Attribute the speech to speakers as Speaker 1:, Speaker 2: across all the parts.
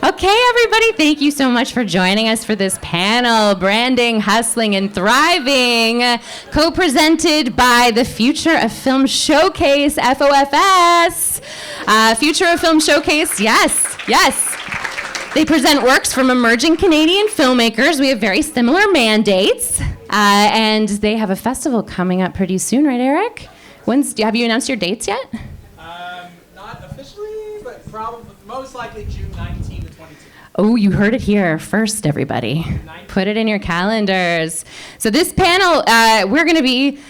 Speaker 1: Okay, everybody, thank you so much for joining us for this panel, Branding, Hustling, and Thriving, co-presented by the Future of Film Showcase, FOFS. Future of Film Showcase, yes. They present works from emerging Canadian filmmakers. We have very similar mandates, and they have a festival coming up pretty soon, right, Eric? Have you announced your dates yet?
Speaker 2: Not officially, but probably most likely June 19 to 22.
Speaker 1: Oh, you heard it here first, everybody. Put it in your calendars. So this panel, we're going to be,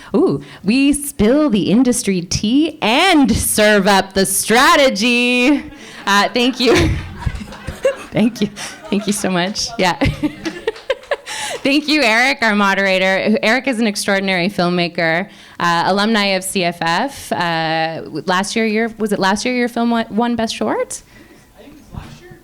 Speaker 1: we spill the industry tea and serve up the strategy. Thank you. Thank you so much. Yeah. Thank you, Eric, our moderator. Eric is an extraordinary filmmaker, alumni of CFF. Last year your film won Best Short?
Speaker 2: I think it was last year,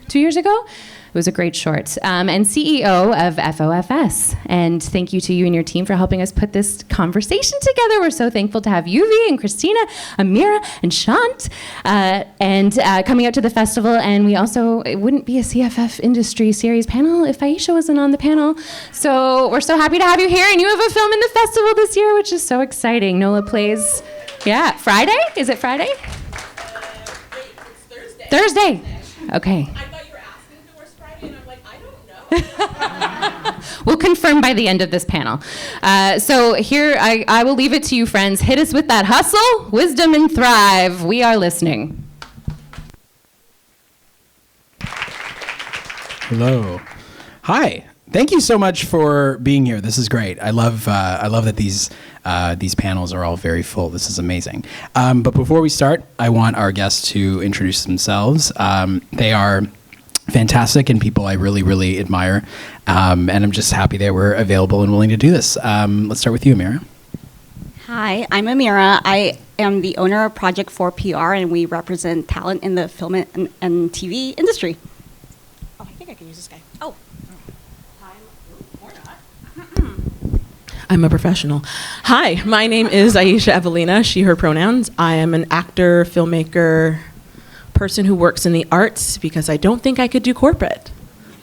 Speaker 1: 2 years ago? It was a great short. And CEO of FOFS. And thank you to you and your team for helping us put this conversation together. We're so thankful to have Yuvi and Christina, Amira, and Shant coming out to the festival. And it wouldn't be a CFF Industry Series panel if Aisha wasn't on the panel. So we're so happy to have you here. And you have a film in the festival this year, which is so exciting. Nola plays, Friday? Is it Friday?
Speaker 3: It's Thursday.
Speaker 1: Thursday. Okay. We'll confirm by the end of this panel. So here, I will leave it to you, friends. Hit us with that hustle, wisdom, and thrive. We are listening.
Speaker 4: Hello. Hi. Thank you so much for being here. This is great. I love that these panels are all very full. This is amazing. But before we start, I want our guests to introduce themselves. They are fantastic and people I really, really admire. And I'm just happy they were available and willing to do this. Let's start with you, Amira.
Speaker 5: Hi, I'm Amira. I am the owner of Project 4 PR, and we represent talent in the film and TV industry.
Speaker 3: Oh, I think I can use this guy.
Speaker 6: I'm a professional. Hi, my name is Aisha, Evelyna, she, her pronouns. I am an actor, filmmaker, person who works in the arts because I don't think I could do corporate.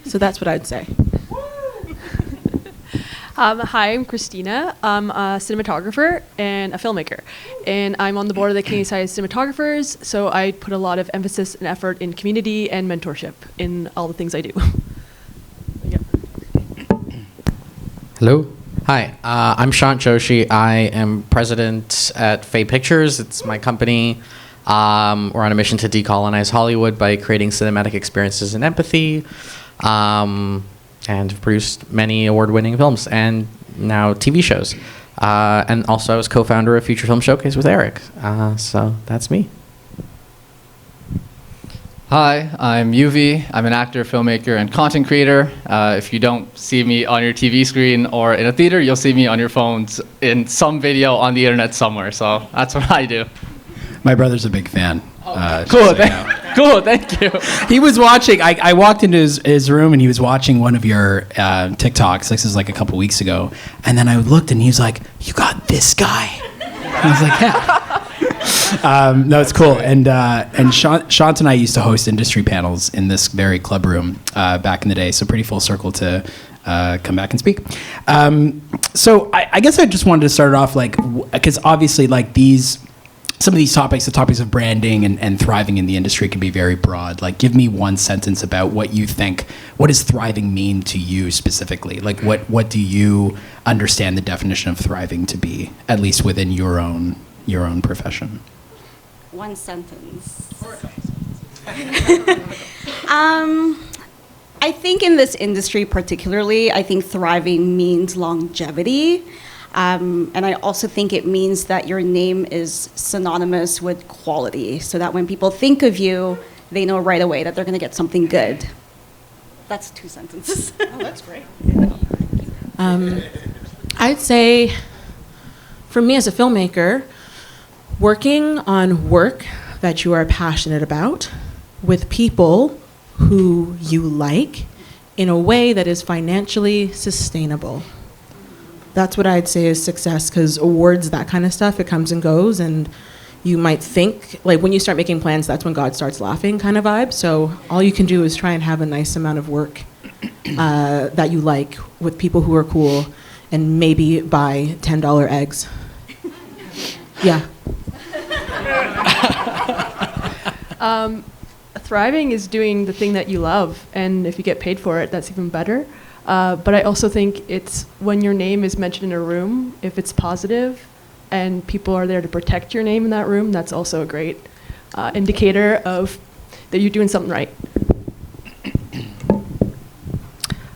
Speaker 6: So that's what I'd say.
Speaker 7: Hi, I'm Christina. I'm a cinematographer and a filmmaker. And I'm on the board of the Canadian Society of Cinematographers, so I put a lot of emphasis and effort in community and mentorship in all the things I do.
Speaker 8: Hello. Hi, I'm Shant Joshi. I am president at Faye Pictures. It's my company. We're on a mission to decolonize Hollywood by creating cinematic experiences and empathy, and have produced many award-winning films and now TV shows. And also I was co-founder of Future Film Showcase with Eric. So that's me.
Speaker 9: Hi, I'm Yuvi. I'm an actor, filmmaker, and content creator. If you don't see me on your TV screen or in a theater, you'll see me on your phones in some video on the internet somewhere. So that's what I do.
Speaker 4: My brother's a big fan.
Speaker 9: Cool, cool, thank you.
Speaker 4: He was watching, I walked into his room and he was watching one of your TikToks. This was like a couple weeks ago. And then I looked and he was like, "You got this guy." And I was like, yeah. No, it's cool. And Shant and I used to host industry panels in this very club room back in the day. So pretty full circle to come back and speak. So I guess I just wanted to start off because obviously some of these topics, the topics of branding and thriving in the industry can be very broad. Give me one sentence about what you think, what does thriving mean to you specifically? What do you understand the definition of thriving to be, at least within your own profession?
Speaker 5: One sentence. I think in this industry particularly, I think thriving means longevity. And I also think it means that your name is synonymous with quality, so that when people think of you, they know right away that they're going to get something good. That's 2 sentences.
Speaker 3: Oh, that's great.
Speaker 6: I'd say, for me as a filmmaker, working on work that you are passionate about with people who you like in a way that is financially sustainable. That's what I'd say is success, because awards, that kind of stuff, it comes and goes, and you might think, like when you start making plans, that's when God starts laughing kind of vibe. So all you can do is try and have a nice amount of work that you like with people who are cool, and maybe buy $10 eggs. Yeah.
Speaker 7: Thriving is doing the thing that you love, and if you get paid for it, that's even better. But I also think it's when your name is mentioned in a room, if it's positive and people are there to protect your name in that room, that's also a great indicator of that you're doing something right.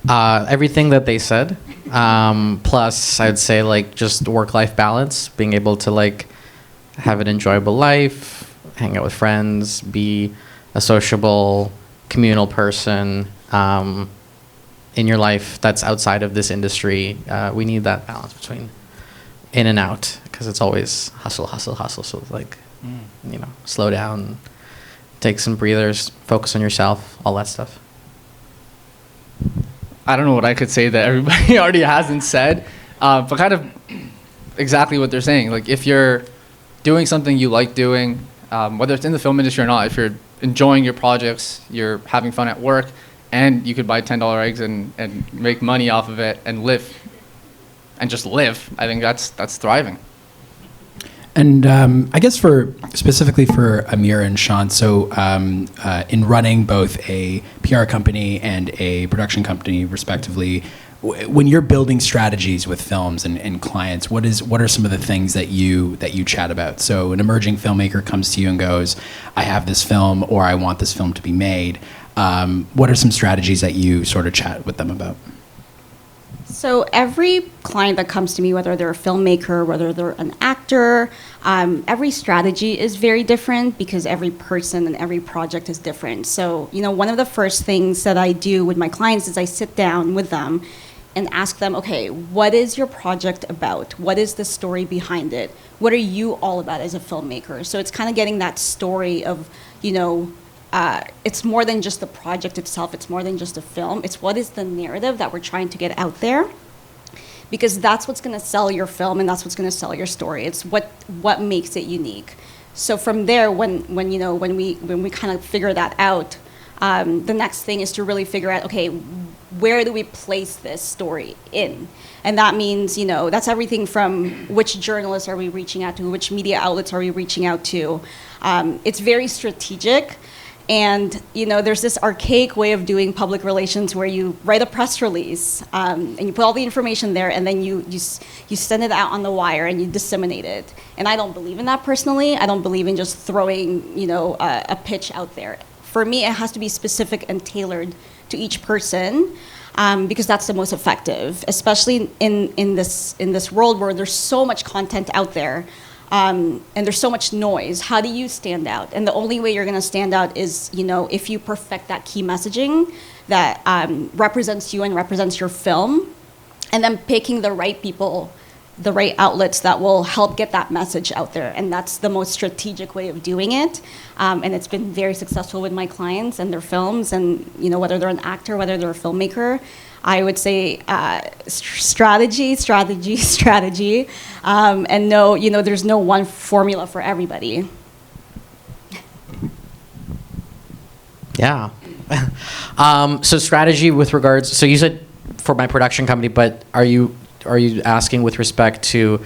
Speaker 8: Everything that they said, plus I'd say like just work-life balance, being able to like have an enjoyable life, hang out with friends, be a sociable, communal person in your life that's outside of this industry. We need that balance between in and out, because it's always hustle, hustle, hustle. So like, slow down, take some breathers, focus on yourself, all that stuff.
Speaker 9: I don't know what I could say that everybody already hasn't said, but kind of exactly what they're saying. Like if you're doing something you like doing, whether it's in the film industry or not, if you're enjoying your projects, you're having fun at work, and you could buy $10 eggs and make money off of it and live, and just live, I think that's thriving.
Speaker 4: And I guess specifically for Amira and Shant, so in running both a PR company and a production company, respectively, when you're building strategies with films and clients, what are some of the things that you chat about? So an emerging filmmaker comes to you and goes, "I have this film," or "I want this film to be made." What are some strategies that you sort of chat with them about?
Speaker 5: So every client that comes to me, whether they're a filmmaker, whether they're an actor, every strategy is very different because every person and every project is different. So, one of the first things that I do with my clients is I sit down with them and ask them, okay, what is your project about? What is the story behind it? What are you all about as a filmmaker? So it's kind of getting that story of, it's more than just the project itself. It's more than just a film. It's what is the narrative that we're trying to get out there, because that's what's going to sell your film and that's what's going to sell your story. It's what makes it unique. So from there, when we kind of figure that out, the next thing is to really figure out, okay, where do we place this story in? And that means, that's everything from which journalists are we reaching out to, which media outlets are we reaching out to. It's very strategic. And, there's this archaic way of doing public relations where you write a press release and you put all the information there, and then you send it out on the wire and you disseminate it. And I don't believe in that personally. I don't believe in just throwing, a pitch out there. For me, it has to be specific and tailored to each person, because that's the most effective, especially in this world where there's so much content out there. And there's so much noise. How do you stand out? And the only way you're going to stand out is, if you perfect that key messaging that represents you and represents your film, and then picking the right people, the right outlets that will help get that message out there. And that's the most strategic way of doing it. And it's been very successful with my clients and their films. And, whether they're an actor, whether they're a filmmaker, I would say strategy. And no, there's no one formula for everybody.
Speaker 8: Yeah. So strategy with regards, so you said for my production company, but are you asking with respect to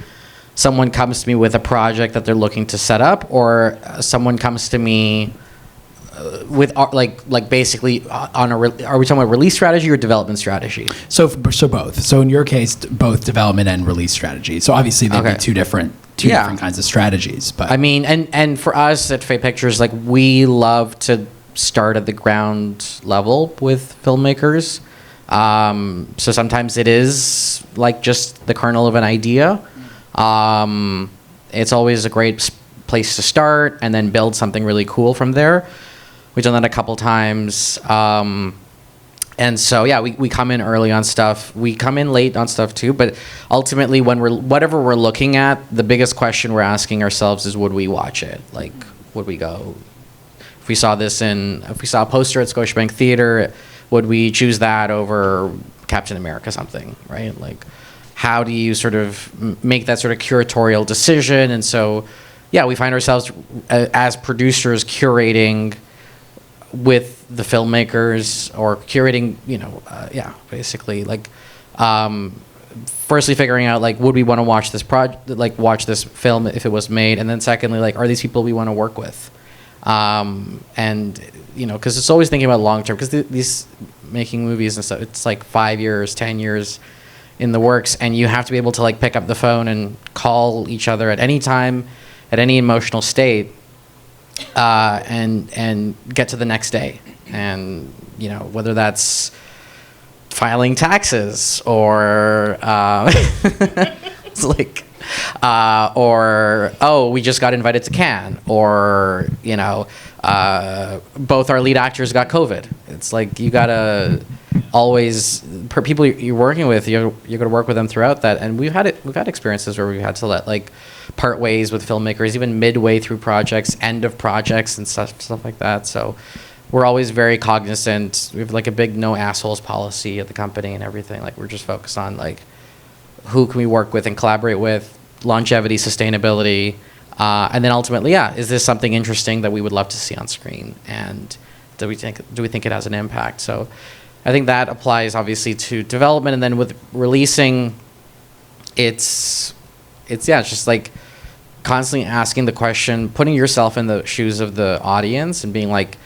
Speaker 8: someone comes to me with a project that they're looking to set up, or someone comes to me with like basically on are we talking about release strategy or development strategy?
Speaker 4: So both. So in your case, both development and release strategy. So obviously they'd be two different kinds of strategies. But
Speaker 8: I mean, and for us at Fate Pictures, like we love to start at the ground level with filmmakers. So sometimes it is like just the kernel of an idea. It's always a great place to start and then build something really cool from there. We've done that a couple times. And so, yeah, we come in early on stuff. We come in late on stuff too, but ultimately whatever we're looking at, the biggest question we're asking ourselves is, would we watch it? Like, would we go? If we saw a poster at Scotiabank Theater, would we choose that over Captain America something, right? Like, how do you sort of make that sort of curatorial decision? And so yeah, we find ourselves as producers curating with the filmmakers or curating, basically like, firstly figuring out like, would we want to watch this watch this film if it was made? And then secondly, like, are these people we want to work with? And, cause it's always thinking about long-term, cause these making movies and stuff, it's like 5 years, 10 years in the works. And you have to be able to like pick up the phone and call each other at any time, at any emotional state, and get to the next day. And, whether that's filing taxes or, it's like, or, oh, we just got invited to Cannes, or, both our lead actors got COVID. It's like, you gotta always, per people you're working with, you're gonna work with them throughout that. And we've had experiences where we've had to let like part ways with filmmakers, even midway through projects, end of projects and stuff like that. So we're always very cognizant. We have like a big no assholes policy at the company and everything. Like, we're just focused on like, who can we work with and collaborate with, longevity, sustainability, and then ultimately, is this something interesting that we would love to see on screen, and do we think it has an impact? So I think that applies obviously to development, and then with releasing, it's just like constantly asking the question, putting yourself in the shoes of the audience and being like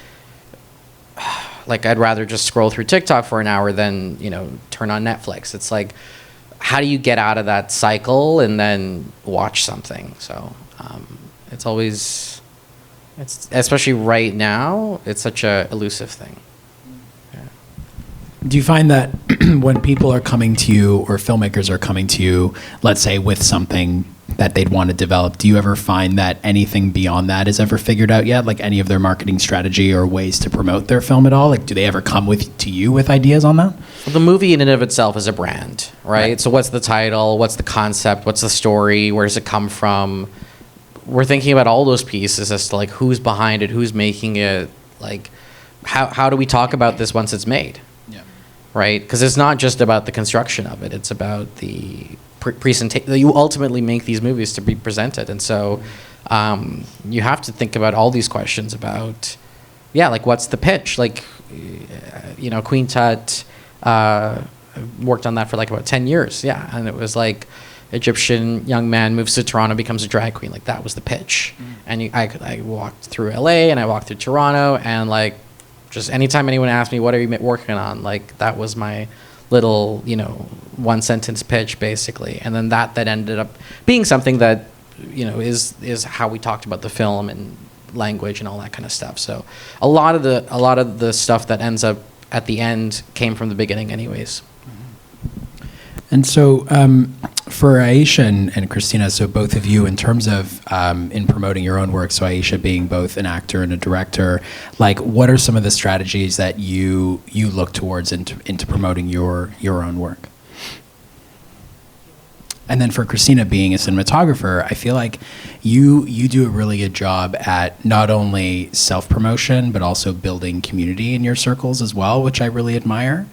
Speaker 8: I'd rather just scroll through TikTok for an hour than turn on Netflix. It's like, how do you get out of that cycle and then watch something? So it's especially right now, it's such a elusive thing. Yeah.
Speaker 4: Do you find that when people are coming to you, or filmmakers are coming to you, let's say with something that they'd want to develop, do you ever find that anything beyond that is ever figured out yet? Like any of their marketing strategy or ways to promote their film at all? Like, do they ever come to you with ideas on that?
Speaker 8: Well, the movie in and of itself is a brand, right? So what's the title? What's the concept? What's the story? Where does it come from? We're thinking about all those pieces as to like, who's behind it, who's making it, like how do we talk about this once it's made? Yeah. Right? Because it's not just about the construction of it. It's about the presentation. You ultimately make these movies to be presented. And so you have to think about all these questions about, like, what's the pitch? Like, Queen Tut worked on that for like about 10 years. Yeah. And it was like, Egyptian young man moves to Toronto, becomes a drag queen. Like, that was the pitch. And I walked through LA and I walked through Toronto, and like, just anytime anyone asked me, what are you working on? Like, that was my little, one sentence pitch basically. And then that ended up being something that, is how we talked about the film and language and all that kind of stuff. So a lot of the stuff that ends up at the end came from the beginning anyways.
Speaker 4: And so for Aisha and Christina, so both of you, in terms of in promoting your own work, so Aisha being both an actor and a director, like, what are some of the strategies that you look towards into promoting your own work? And then for Christina, being a cinematographer, I feel like you do a really good job at not only self-promotion, but also building community in your circles as well, which I really admire.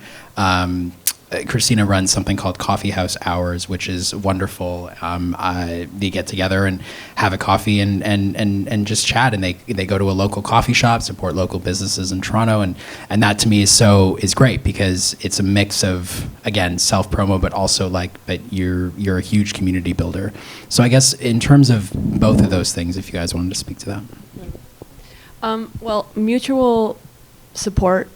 Speaker 4: Christina runs something called Coffee House Hours, which is wonderful. They get together and have a coffee and just chat, and they go to a local coffee shop, support local businesses in Toronto, and that to me is great, because it's a mix of, again, self-promo, but also but you're a huge community builder. So I guess in terms of both of those things, if you guys wanted to speak to that.
Speaker 7: Well, mutual support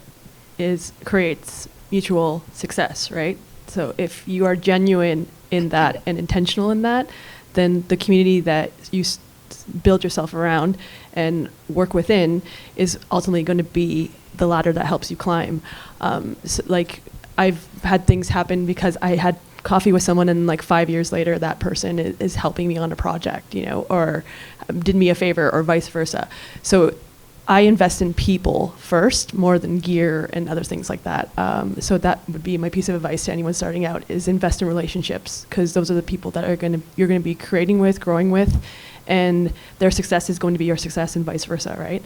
Speaker 7: creates mutual success, right? So if you are genuine in that and intentional in that, then the community that you build yourself around and work within is ultimately going to be the ladder that helps you climb. So like, I've had things happen because I had coffee with someone, and like 5 years later, that person is helping me on a project, or did me a favor, or vice versa. So I invest in people first, more than gear and other things like that. So that would be my piece of advice to anyone starting out, is invest in relationships, because those are the people that you're going to be creating with, growing with, and their success is going to be your success, and vice versa, right?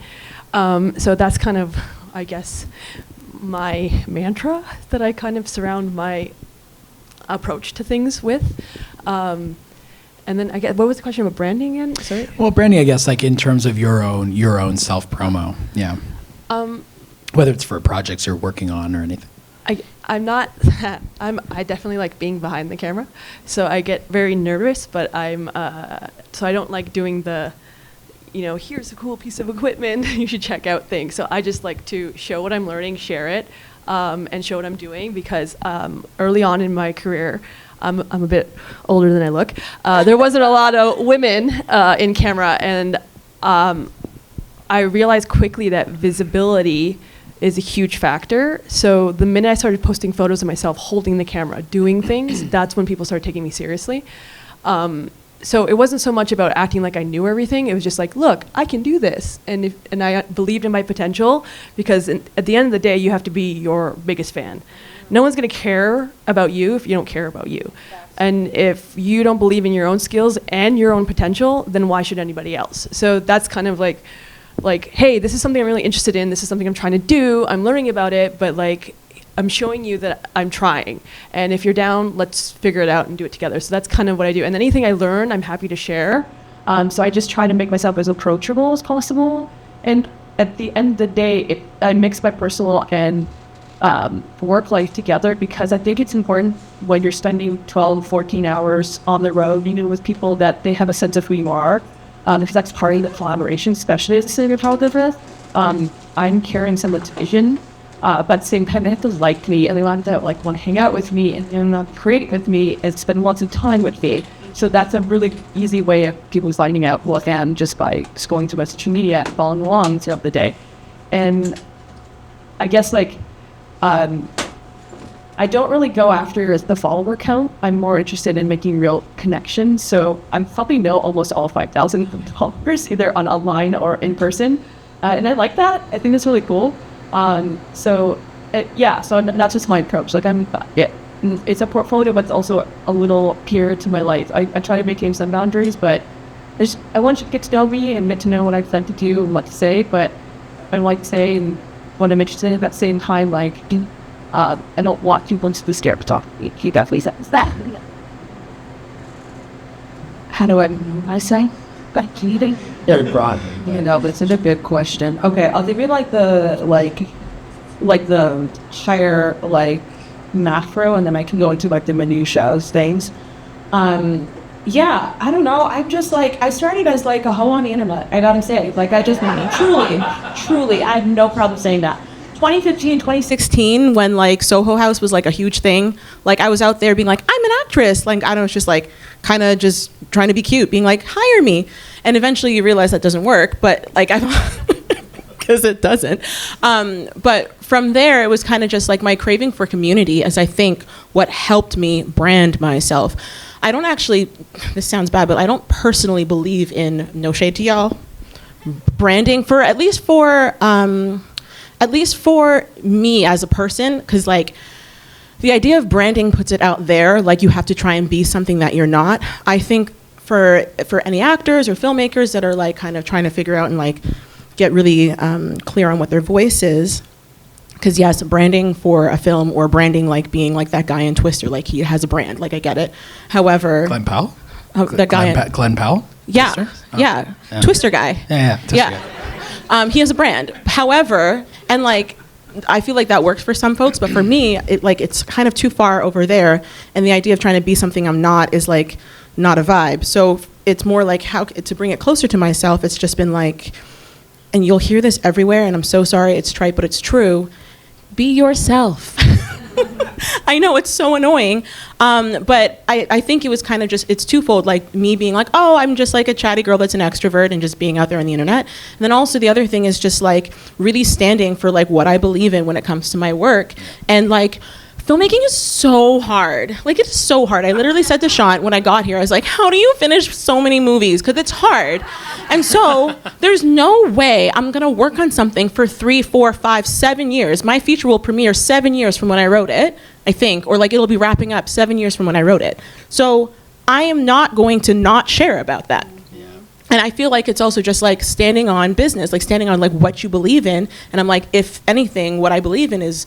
Speaker 7: So that's kind of, I guess, my mantra that I kind of surround my approach to things with. And then I guess, what was the question about branding again? Sorry.
Speaker 4: Well, branding, I guess, like in terms of your own self promo. Yeah. Whether it's for projects you're working on or anything.
Speaker 7: I'm not. I definitely like being behind the camera, so I get very nervous. But so I don't like doing the, here's a cool piece of equipment you should check out thing. So I just like to show what I'm learning, share it, and show what I'm doing because early on in my career, I'm a bit older than I look. There wasn't a lot of women in camera, and I realized quickly that visibility is a huge factor. So the minute I started posting photos of myself holding the camera, doing things, that's when people started taking me seriously. So it wasn't so much about acting like I knew everything. It was just like, look, I can do this. And I believed in my potential because at the end of the day, you have to be your biggest fan. No one's going to care about you if you don't care about you. And if you don't believe in your own skills and your own potential, then why should anybody else? So that's kind of like, hey, this is something I'm really interested in. This is something I'm trying to do. I'm learning about it, but like, I'm showing you that I'm trying. And if you're down, let's figure it out and do it together. So that's kind of what I do. And anything I learn, I'm happy to share. So I just try to make myself as approachable as possible. And at the end of the day, I mix my personal and work life together because I think it's important when you're spending 12, 14 hours on the road, with people that they have a sense of who you are. Because that's part of the collaboration, especially as a cinematographer. I'm carrying some of the vision, but at the same time, they have to like me, and they want to want to hang out with me and create with me and spend lots of time with me. So that's a really easy way of people finding out who I am just by just going to my social media and following along throughout the day. And I guess I don't really go after the follower count. I'm more interested in making real connections. So I probably know almost all 5,000 followers, either online or in person. And I like that. I think that's really cool. So that's just my approach. It's a portfolio, but it's also a little peer to my life. I try to maintain some boundaries, but I want you to get to know me and get to know what I've done to do and what to say, but I like to say and what I'm interested in at that same time, I don't want people to be scared to talk to me. He definitely says that. How do I say?
Speaker 10: Very broad. That's such a good question. Okay, I'll give you the higher macro, and then I can go into the minutiae of things. I don't know. I'm just I started as a hoe on the internet. I gotta say, I just truly, I have no problem saying that.
Speaker 6: 2015, 2016, when Soho House was a huge thing, I was out there being I'm an actress. I don't know, it's just kind of just trying to be cute, being hire me. And eventually you realize that doesn't work, but I don't, because it doesn't. But from there, it was kind of just my craving for community as I think what helped me brand myself. I don't actually, this sounds bad, but I don't personally believe in, no shade to y'all, branding at least for me as a person, because the idea of branding puts it out there, you have to try and be something that you're not. I think for any actors or filmmakers that are kind of trying to figure out and get really clear on what their voice is, because yes, branding for a film or branding being that guy in Twister, he has a brand, I get it. However,
Speaker 4: Glenn Powell?
Speaker 6: That guy
Speaker 4: Glenn Powell?
Speaker 6: Yeah,
Speaker 4: Twister?
Speaker 6: yeah, Twister guy.
Speaker 4: Twister guy.
Speaker 6: He has a brand. However, and I feel that works for some folks, but for me, it's kind of too far over there. And the idea of trying to be something I'm not is not a vibe. So it's more how to bring it closer to myself. It's just been and you'll hear this everywhere, and I'm so sorry, it's trite, but it's true. Be yourself. I know it's so annoying, but I think it was kind of just, it's twofold, me being oh, I'm just a chatty girl that's an extrovert and just being out there on the internet. And then also the other thing is just really standing for what I believe in when it comes to my work. And filmmaking is so hard. It's so hard. I literally said to Shant when I got here, I was how do you finish so many movies? Because it's hard. And so there's no way I'm going to work on something for 3, 4, 5, 7 years. My feature will premiere 7 years from when I wrote it, I think, or it'll be wrapping up 7 years from when I wrote it. So I am not going to not share about that. And I feel it's also just standing on business, standing on what you believe in. And I'm if anything, what I believe in is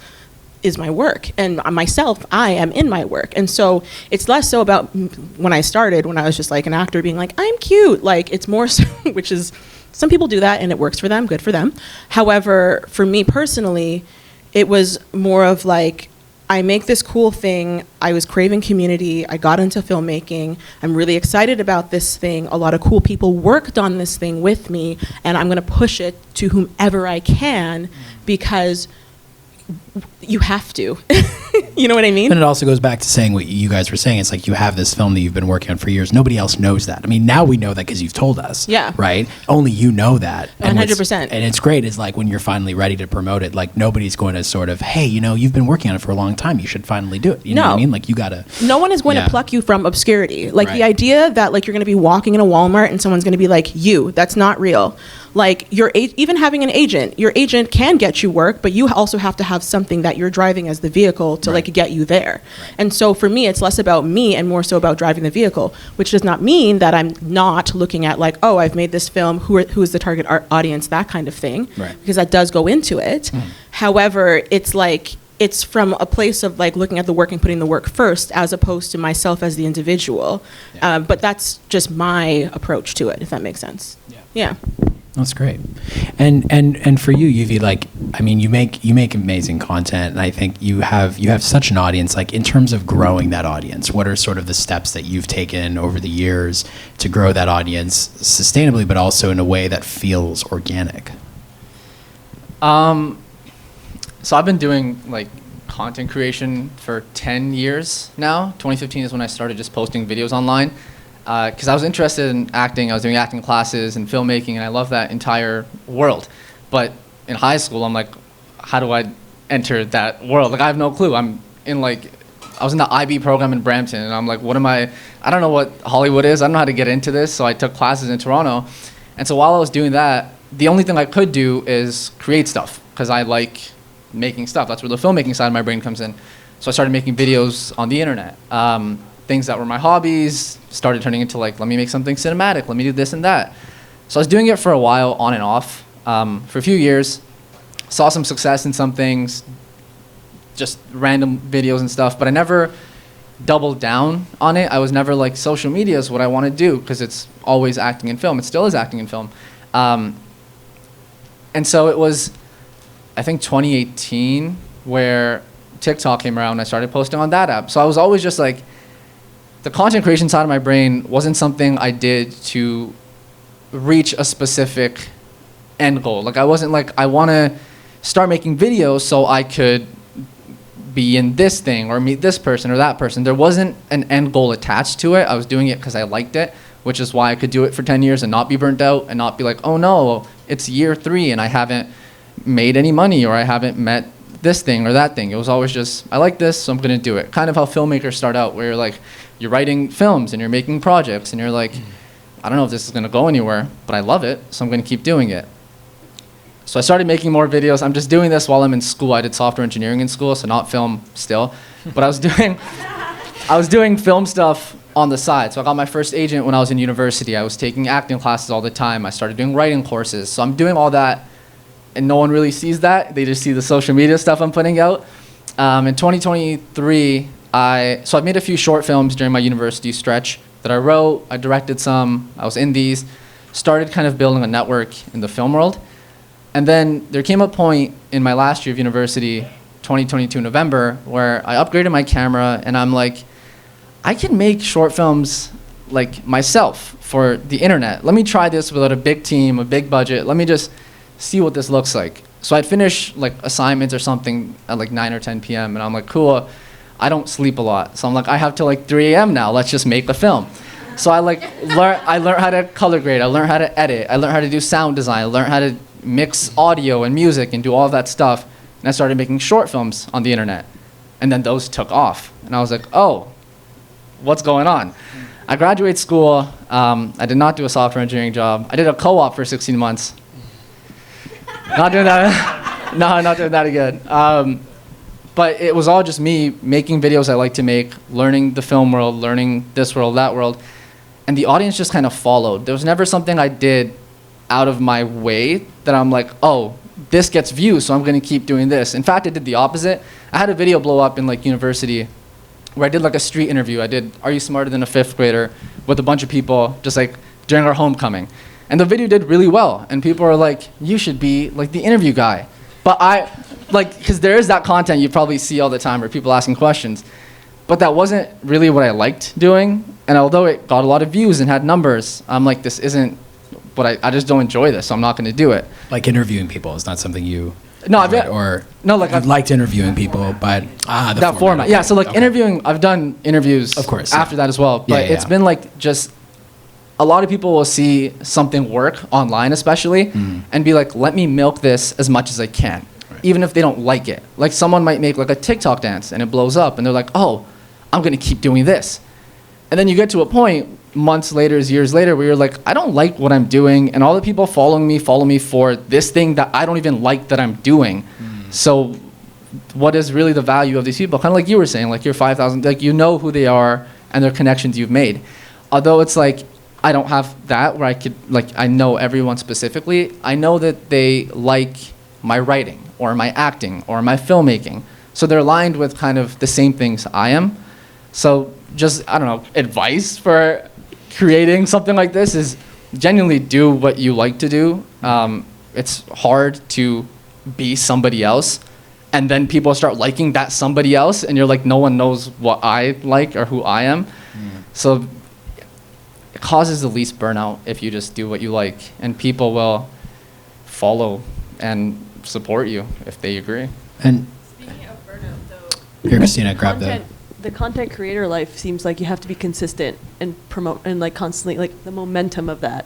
Speaker 6: is my work, and myself, I am in my work. And so it's less so about when I started, when I was just like an actor being like, I'm cute. Like, it's more so, which is, some people do that and it works for them, good for them. However, for me personally, it was more of like, I make this cool thing, I was craving community, I got into filmmaking, I'm really excited about this thing, a lot of cool people worked on this thing with me, and I'm gonna push it to whomever I can, because you have to. You know what I mean?
Speaker 4: And it also goes back to saying what you guys were saying. It's like, you have this film that you've been working on for years. Nobody else knows that. I mean, now we know that because you've told us.
Speaker 6: Yeah.
Speaker 4: Right? Only you know that.
Speaker 6: 100%.
Speaker 4: And it's great. It's like when you're finally ready to promote it, like nobody's going to sort of, hey, you've been working on it for a long time. You should finally do it. You know what I mean? Like, you got to.
Speaker 6: No one is going to pluck you from obscurity. Like, the idea that like you're going to be walking in a Walmart and someone's going to be like, that's not real. Like, even having an agent, your agent can get you work, but you also have to have something that you're driving as the vehicle to like get you there. And so for me, it's less about me and more so about driving the vehicle, which does not mean that I'm not looking at like, oh, I've made this film, who is the target audience, that kind of thing, because that does go into it. However, it's like, it's from a place of like looking at the work and putting the work first, as opposed to myself as the individual. But that's just my approach to it, if that makes sense. Yeah.
Speaker 4: That's great. And for you, Yuvi, like, I mean, you make amazing content, and I think you have such an audience. Like, in terms of growing that audience, what are sort of the steps that you've taken over the years to grow that audience sustainably, but also in a way that feels organic?
Speaker 9: So I've been doing like content creation for 10 years now. 2015 is when I started just posting videos online. Because I was interested in acting. I was doing acting classes and filmmaking, and I love that entire world. But in high school, I'm like, how do I enter that world? Like, I have no clue. I was in the IB program in Brampton, and I'm like, I don't know what Hollywood is. I don't know how to get into this. So I took classes in Toronto. And so while I was doing that, the only thing I could do is create stuff, because I like making stuff. That's where the filmmaking side of my brain comes in. So I started making videos on the internet. Things that were my hobbies started turning into like, let me make something cinematic, let me do this and that. So I was doing it for a while, on and off, for a few years. Saw some success in some things, just random videos and stuff, but I never doubled down on it. I was never like, social media is what I want to do, because it's always acting in film. It still is acting in film. And so it was, I think 2018, where TikTok came around and I started posting on that app. So I was always just like, the content creation side of my brain wasn't something I did to reach a specific end goal. Like, I wasn't like, I want to start making videos so I could be in this thing or meet this person or that person. There wasn't an end goal attached to it. I was doing it because I liked it, which is why I could do it for 10 years and not be burnt out and not be like, oh no, it's year 3 and I haven't made any money or I haven't met this thing or that thing. It was always just, I like this, so I'm going to do it. Kind of how filmmakers start out, where you're like, you're writing films and you're making projects and you're like, I don't know if this is going to go anywhere, but I love it, so I'm going to keep doing it. So I started making more videos. I'm just doing this while I'm in school. I did software engineering in school, so not film still. But I was doing film stuff on the side. So I got my first agent when I was in university. I was taking acting classes all the time. I started doing writing courses. So I'm doing all that, and no one really sees that. They just see the social media stuff I'm putting out. In 2023, I made a few short films during my university stretch that I wrote. I directed some. I was in these. Started kind of building a network in the film world. And then there came a point in my last year of university, 2022 November, where I upgraded my camera and I'm like, I can make short films like myself for the internet. Let me try this without a big team, a big budget. Let me just see what this looks like. So I'd finish like assignments or something at like 9 or 10 p.m. and I'm like, cool, I don't sleep a lot. So I'm like, I have till like 3 a.m. now, let's just make the film. So I learned how to color grade, I learned how to edit, I learned how to do sound design, I learned how to mix audio and music and do all that stuff. And I started making short films on the internet. And then those took off. And I was like, oh, what's going on? I graduated school, I did not do a software engineering job. I did a co-op for 16 months. Not doing that, no, not doing that again. But it was all just me making videos I like to make, learning the film world, learning this world, that world. And the audience just kind of followed. There was never something I did out of my way that I'm like, oh, this gets views, so I'm going to keep doing this. In fact, I did the opposite. I had a video blow up in like university where I did like a street interview. I did Are You Smarter Than a Fifth Grader with a bunch of people just like during our homecoming. And the video did really well. And people are like, you should be like the interview guy. But because there is that content you probably see all the time where people asking questions. But that wasn't really what I liked doing. And although it got a lot of views and had numbers, I'm like, this isn't what I just don't enjoy this, so I'm not going to do it.
Speaker 4: Like interviewing people is not something you
Speaker 9: I've
Speaker 4: liked interviewing people, but
Speaker 9: that format. Yeah, so like interviewing, I've done interviews
Speaker 4: of course
Speaker 9: after that as well, but it's been like just a lot of people will see something work online especially and be like, let me milk this as much as I can, even if they don't like it. Like someone might make like a TikTok dance and it blows up and they're like, oh, I'm going to keep doing this. And then you get to a point months later, years later, where you're like, I don't like what I'm doing, and all the people following me follow me for this thing that I don't even like that I'm doing. So what is really the value of these people? Kind of like you were saying, like your 5,000, like you know who they are and their connections you've made. Although it's like, I don't have that where I could, like, I know everyone specifically. I know that they like my writing or my acting or my filmmaking. So they're aligned with kind of the same things I am. So just, I don't know, advice for creating something like this is genuinely do what you like to do. It's hard to be somebody else, and then people start liking that somebody else, and you're like, no one knows what I like or who I am. So it causes the least burnout if you just do what you like, and people will follow and support you if they agree.
Speaker 4: And
Speaker 7: speaking of burnout, though,
Speaker 4: here, Christina, grab that.
Speaker 7: The content creator life seems like you have to be consistent and promote and like constantly, like the momentum of that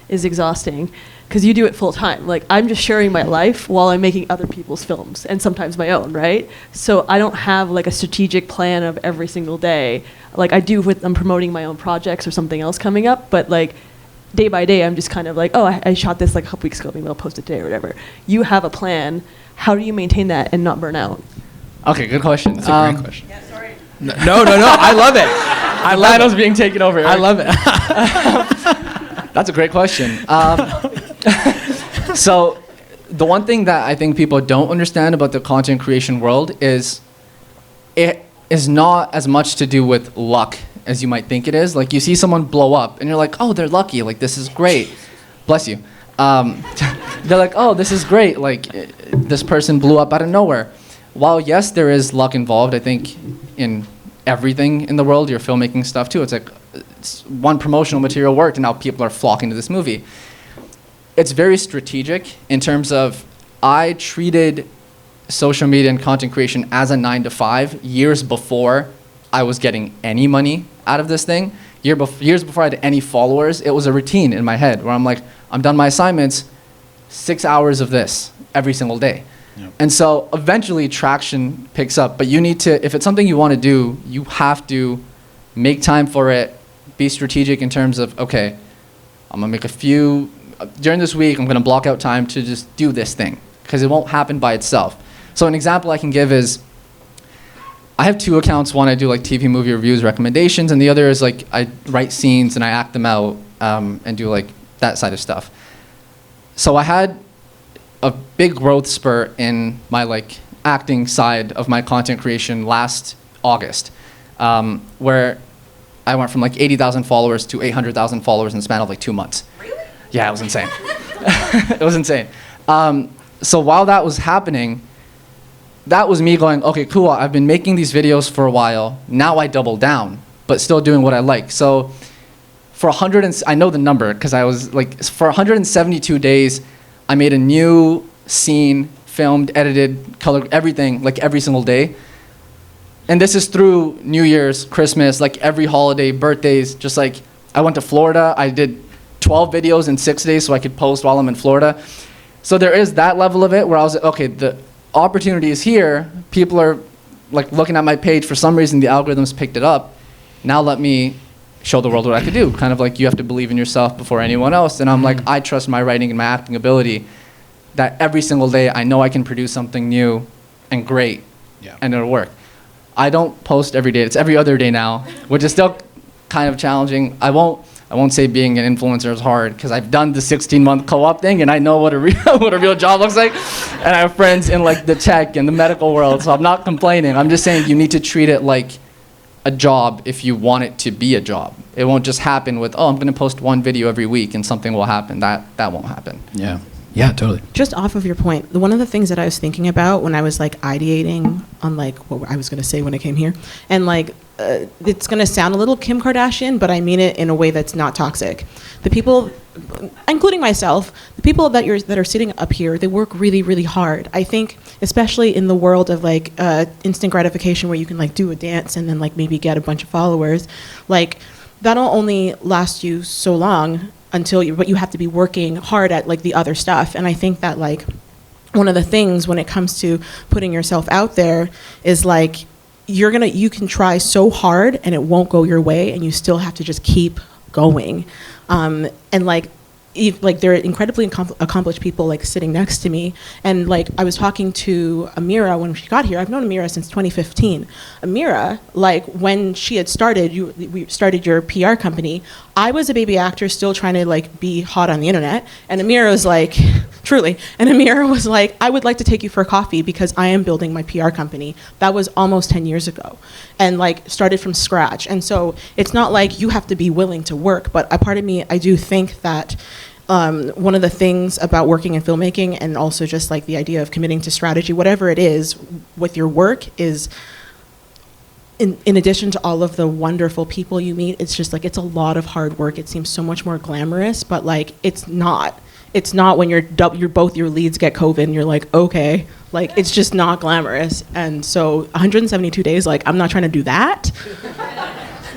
Speaker 7: is exhausting because you do it full time. Like I'm just sharing my life while I'm making other people's films and sometimes my own, right? So I don't have like a strategic plan of every single day. Like I do with I'm promoting my own projects or something else coming up, but like day by day I'm just kind of like, oh, I shot this like a couple weeks ago, maybe I'll post it today or whatever. You have a plan. How do you maintain that and not burn out?
Speaker 9: Okay, good question.
Speaker 4: That's a great question.
Speaker 7: Yeah, sorry.
Speaker 4: No, I love it. I love
Speaker 9: Lionel's being taken over.
Speaker 4: I love it.
Speaker 9: That's a great question. So the one thing that I think people don't understand about the content creation world is it is not as much to do with luck as you might think it is. Like you see someone blow up and you're like, oh, they're lucky. Like this is great. Bless you. They're like, oh, this is great. Like this person blew up out of nowhere. While yes, there is luck involved, I think in everything in the world, your filmmaking stuff too. It's like one promotional material worked and now people are flocking to this movie. It's very strategic in terms of I treated social media and content creation as a 9-to-5 years before I was getting any money out of this thing. Years before I had any followers, it was a routine in my head where I'm like, I'm done my assignments, 6 hours of this every single day. Yep. And so eventually traction picks up, but you need to, if it's something you want to do, you have to make time for it, be strategic in terms of, okay, I'm going to make a few, during this week, I'm going to block out time to just do this thing because it won't happen by itself. So an example I can give is, I have 2 accounts. One, I do like TV movie reviews, recommendations, and the other is like I write scenes and I act them out and do like that side of stuff. So I had a big growth spurt in my like acting side of my content creation last August, where I went from like 80,000 followers to 800,000 followers in the span of like 2 months. Really? Yeah, it was insane. It was insane. So while that was happening, that was me going, okay, cool, I've been making these videos for a while. Now I double down, but still doing what I like. So for I know the number because I was like, for 172 days, I made a new scene, filmed, edited, colored, everything, like every single day. And this is through New Year's, Christmas, like every holiday, birthdays, just like I went to Florida. I did 12 videos in 6 days so I could post while I'm in Florida. So there is that level of it where I was like, okay, the opportunity is here. People are like looking at my page. For some reason, the algorithms picked it up. Now let me show the world what I could do. Kind of like you have to believe in yourself before anyone else. And I'm like, I trust my writing and my acting ability that every single day I know I can produce something new and great, and it'll work. I don't post every day. It's every other day now, which is still kind of challenging. I I won't say being an influencer is hard because I've done the 16-month co-op thing and I know what a real job looks like. And I have friends in like the tech and the medical world, so I'm not complaining. I'm just saying you need to treat it like a job if you want it to be a job. It won't just happen with, oh, I'm going to post one video every week and something will happen. That won't happen.
Speaker 4: Yeah. Yeah, totally.
Speaker 6: Just off of your point, one of the things that I was thinking about when I was like ideating on like what I was going to say when I came here, and like it's going to sound a little Kim Kardashian, but I mean it in a way that's not toxic. The people, including myself, the people that are sitting up here, they work really, really hard. I think, especially in the world of like instant gratification, where you can like do a dance and then like maybe get a bunch of followers, like that'll only last you so long but you have to be working hard at like the other stuff. And I think that like one of the things when it comes to putting yourself out there is like you can try so hard and it won't go your way and you still have to just keep going. And like there are incredibly accomplished people like sitting next to me, and like I was talking to Amira when she got here. I've known Amira since 2015. Amira, like when she had started, we started your PR company. I was a baby actor still trying to like be hot on the internet, and Amira was like, truly, and Amira was like, I would like to take you for a coffee because I am building my PR company. That was almost 10 years ago, and like started from scratch. And so it's not like you have to be willing to work, but a part of me, I do think that one of the things about working in filmmaking, and also just like the idea of committing to strategy, whatever it is with your work, is in addition to all of the wonderful people you meet, it's just like it's a lot of hard work. It seems so much more glamorous, but like it's not when both your leads get COVID and you're like, okay, like it's just not glamorous. And so 172 days, like I'm not trying to do that,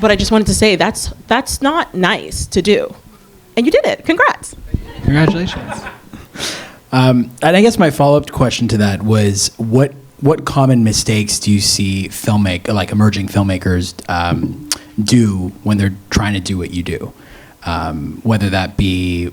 Speaker 6: but I just wanted to say that's not nice to do. And you did it. Congrats.
Speaker 4: Congratulations. And I guess my follow-up question to that was, what common mistakes do you see emerging filmmakers do when they're trying to do what you do? Whether that be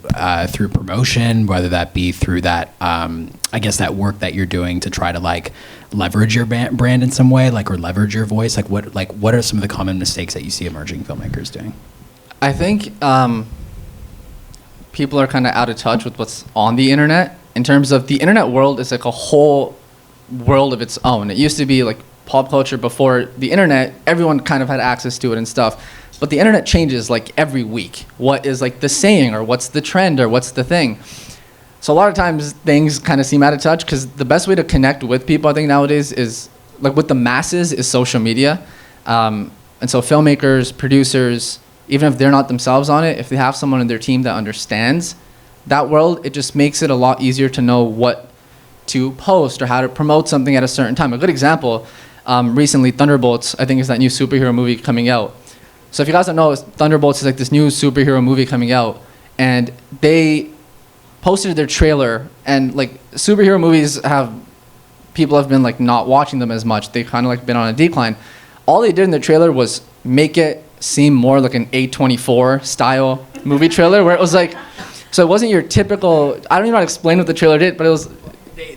Speaker 4: through promotion, whether that be through that, I guess that work that you're doing to try to like leverage your brand in some way, like, or leverage your voice. What are some of the common mistakes that you see emerging filmmakers doing?
Speaker 9: I think people are kind of out of touch with what's on the internet. In terms of the internet world is like a whole world of its own. It used to be like pop culture before the internet. Everyone kind of had access to it and stuff. But the internet changes like every week. What is like the saying, or what's the trend, or what's the thing? So a lot of times things kind of seem out of touch, because the best way to connect with people, I think nowadays, is like with the masses, is social media. And so filmmakers, producers, even if they're not themselves on it, if they have someone in their team that understands that world, it just makes it a lot easier to know what to post or how to promote something at a certain time. A good example, recently Thunderbolts, I think, is that new superhero movie coming out. So if you guys don't know, Thunderbolts is like this new superhero movie coming out, and they posted their trailer, and like superhero movies people have been like not watching them as much. They've kind of like been on a decline. All they did in their trailer was make it seem more like an A24 style movie trailer, where it was like, so it wasn't your typical, I don't even know how to explain what the trailer did, but it was,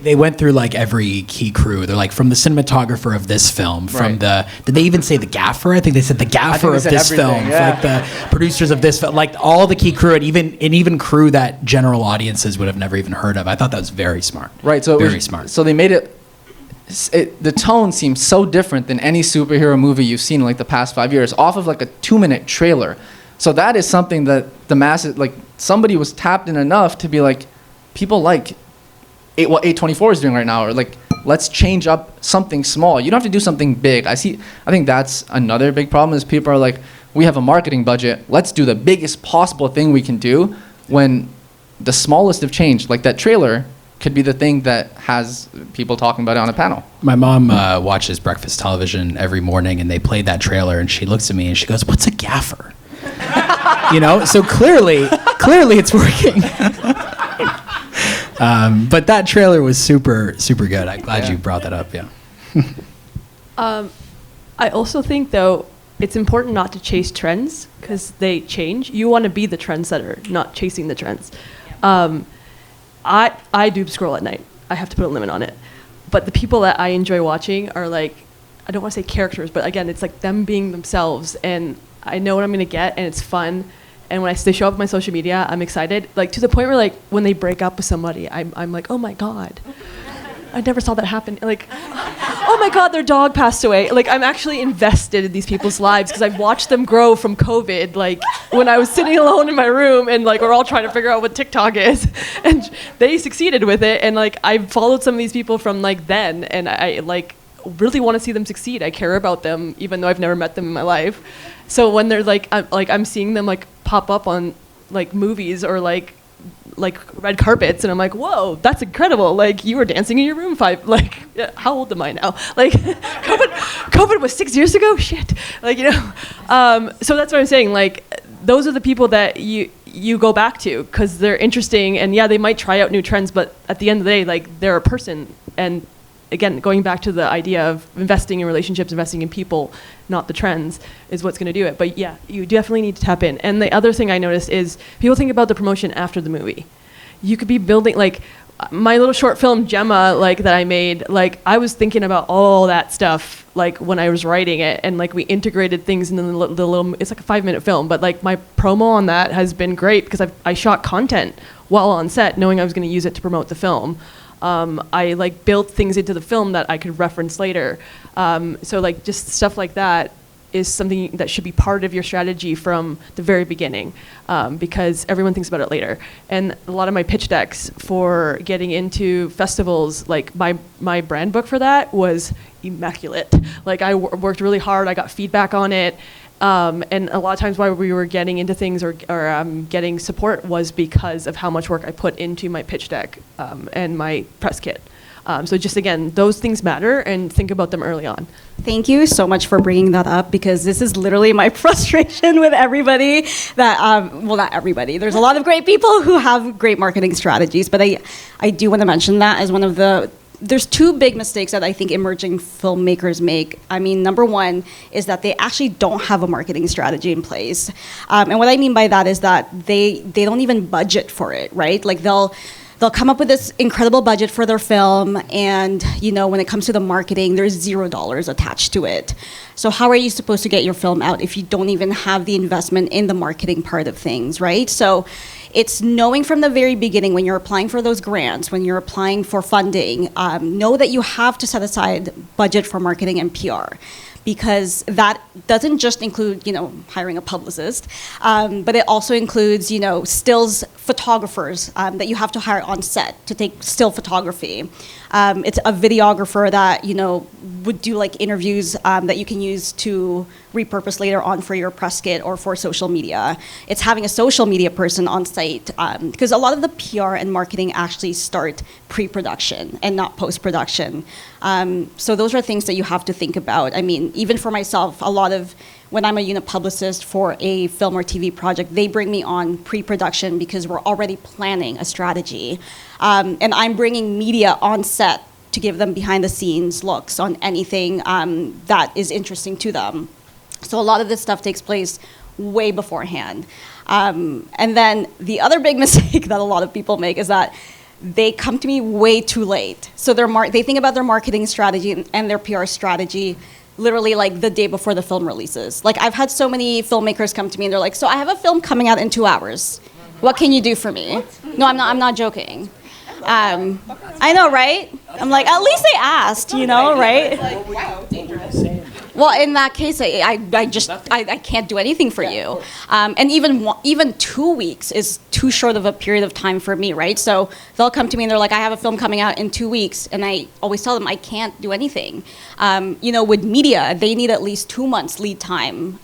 Speaker 4: they went through like every key crew. They're like, from the cinematographer of this film, from did they even say the gaffer? I think they said the gaffer of this film,
Speaker 9: yeah.
Speaker 4: like the producers of this film, like all the key crew, and even crew that general audiences would have never even heard of. I thought that was very smart.
Speaker 9: Right, so
Speaker 4: very smart.
Speaker 9: So they made the tone seems so different than any superhero movie you've seen in like the past 5 years, off of like a 2-minute trailer. So that is something that the masses, like somebody was tapped in enough to be like, people like what A24 is doing right now, or like, let's change up something small. You don't have to do something big. I think that's another big problem, is people are like, we have a marketing budget, let's do the biggest possible thing we can do, when the smallest of change, like that trailer, could be the thing that has people talking about it on a panel.
Speaker 4: My mom watches breakfast television every morning, and they played that trailer, and she looks at me and she goes, "What's a gaffer?" So clearly it's working. But that trailer was super, super good. I'm glad you brought that up. Yeah.
Speaker 7: I also think, though, it's important not to chase trends, because they change. You want to be the trendsetter, not chasing the trends. I doom scroll at night. I have to put a limit on it. But the people that I enjoy watching are like, I don't want to say characters, but again, it's like them being themselves, and I know what I'm going to get, and it's fun. And when they show up on my social media, I'm excited, like to the point where like when they break up with somebody, I'm like, oh my God, I never saw that happen. Like, oh my God, their dog passed away. Like, I'm actually invested in these people's lives because I've watched them grow from COVID. Like, when I was sitting alone in my room and like we're all trying to figure out what TikTok is, and they succeeded with it. And like, I've followed some of these people from like then, and I like really want to see them succeed. I care about them, even though I've never met them in my life. So when they're like, I'm seeing them like pop up on like movies or like red carpets, and I'm like, whoa, that's incredible. Like, you were dancing in your room how old am I now? Like, COVID was 6 years ago? Shit. Like, you know, so that's what I'm saying. Like, those are the people that you go back to because they're interesting, and yeah, they might try out new trends, but at the end of the day, like, they're a person. And again, going back to the idea of investing in relationships, investing in people, not the trends, is what's going to do it. But yeah, you definitely need to tap in. And the other thing I noticed is people think about the promotion after the movie. You could be building, like, my little short film, Gemma, like, that I made, like, I was thinking about all that stuff, like, when I was writing it, and, like, we integrated things in the little, it's like a 5-minute film, but, like, my promo on that has been great because I shot content while on set, knowing I was going to use it to promote the film. I like built things into the film that I could reference later. So like just stuff like that is something that should be part of your strategy from the very beginning, because everyone thinks about it later. And a lot of my pitch decks for getting into festivals, like my brand book for that was immaculate. Like I worked really hard, I got feedback on it. And a lot of times why we were getting into things or getting support was because of how much work I put into my pitch deck and my press kit. So just again, those things matter, and think about them early on.
Speaker 5: Thank you so much for bringing that up, because this is literally my frustration with everybody that, well, not everybody. There's a lot of great people who have great marketing strategies, but I do want to mention that as one of there's two big mistakes that I think emerging filmmakers make. I mean, number one is that they actually don't have a marketing strategy in place. And what I mean by that is that they don't even budget for it, right? Like they'll come up with this incredible budget for their film, and you know, when it comes to the marketing, there's $0 attached to it. So how are you supposed to get your film out if you don't even have the investment in the marketing part of things, right? So it's knowing from the very beginning, when you're applying for those grants, when you're applying for funding, know that you have to set aside budget for marketing and PR. Because that doesn't just include, you know, hiring a publicist, but it also includes, you know, stills photographers that you have to hire on set to take still photography. It's a videographer that, you know, would do like interviews that you can use to repurpose later on for your press kit or for social media. It's having a social media person on site, because a lot of the PR and marketing actually start pre-production and not post-production. So those are things that you have to think about. I mean, even for myself, a lot of, when I'm a unit publicist for a film or TV project, they bring me on pre-production because we're already planning a strategy. And I'm bringing media on set to give them behind-the-scenes looks on anything that is interesting to them. So a lot of this stuff takes place way beforehand. And then the other big mistake that a lot of people make is that they come to me way too late. So they think about their marketing strategy and their PR strategy literally like the day before the film releases. Like I've had so many filmmakers come to me and they're like, so I have a film coming out in 2 hours. What can you do for me? No, I'm not joking. I know, right? I'm like, at least they asked, you know, right? Well, in that case, I can't do anything for you. And even 2 weeks is too short of a period of time for me, right? So they'll come to me and they're like, I have a film coming out in 2 weeks. And I always tell them I can't do anything. You know, with media, they need at least 2 months lead time,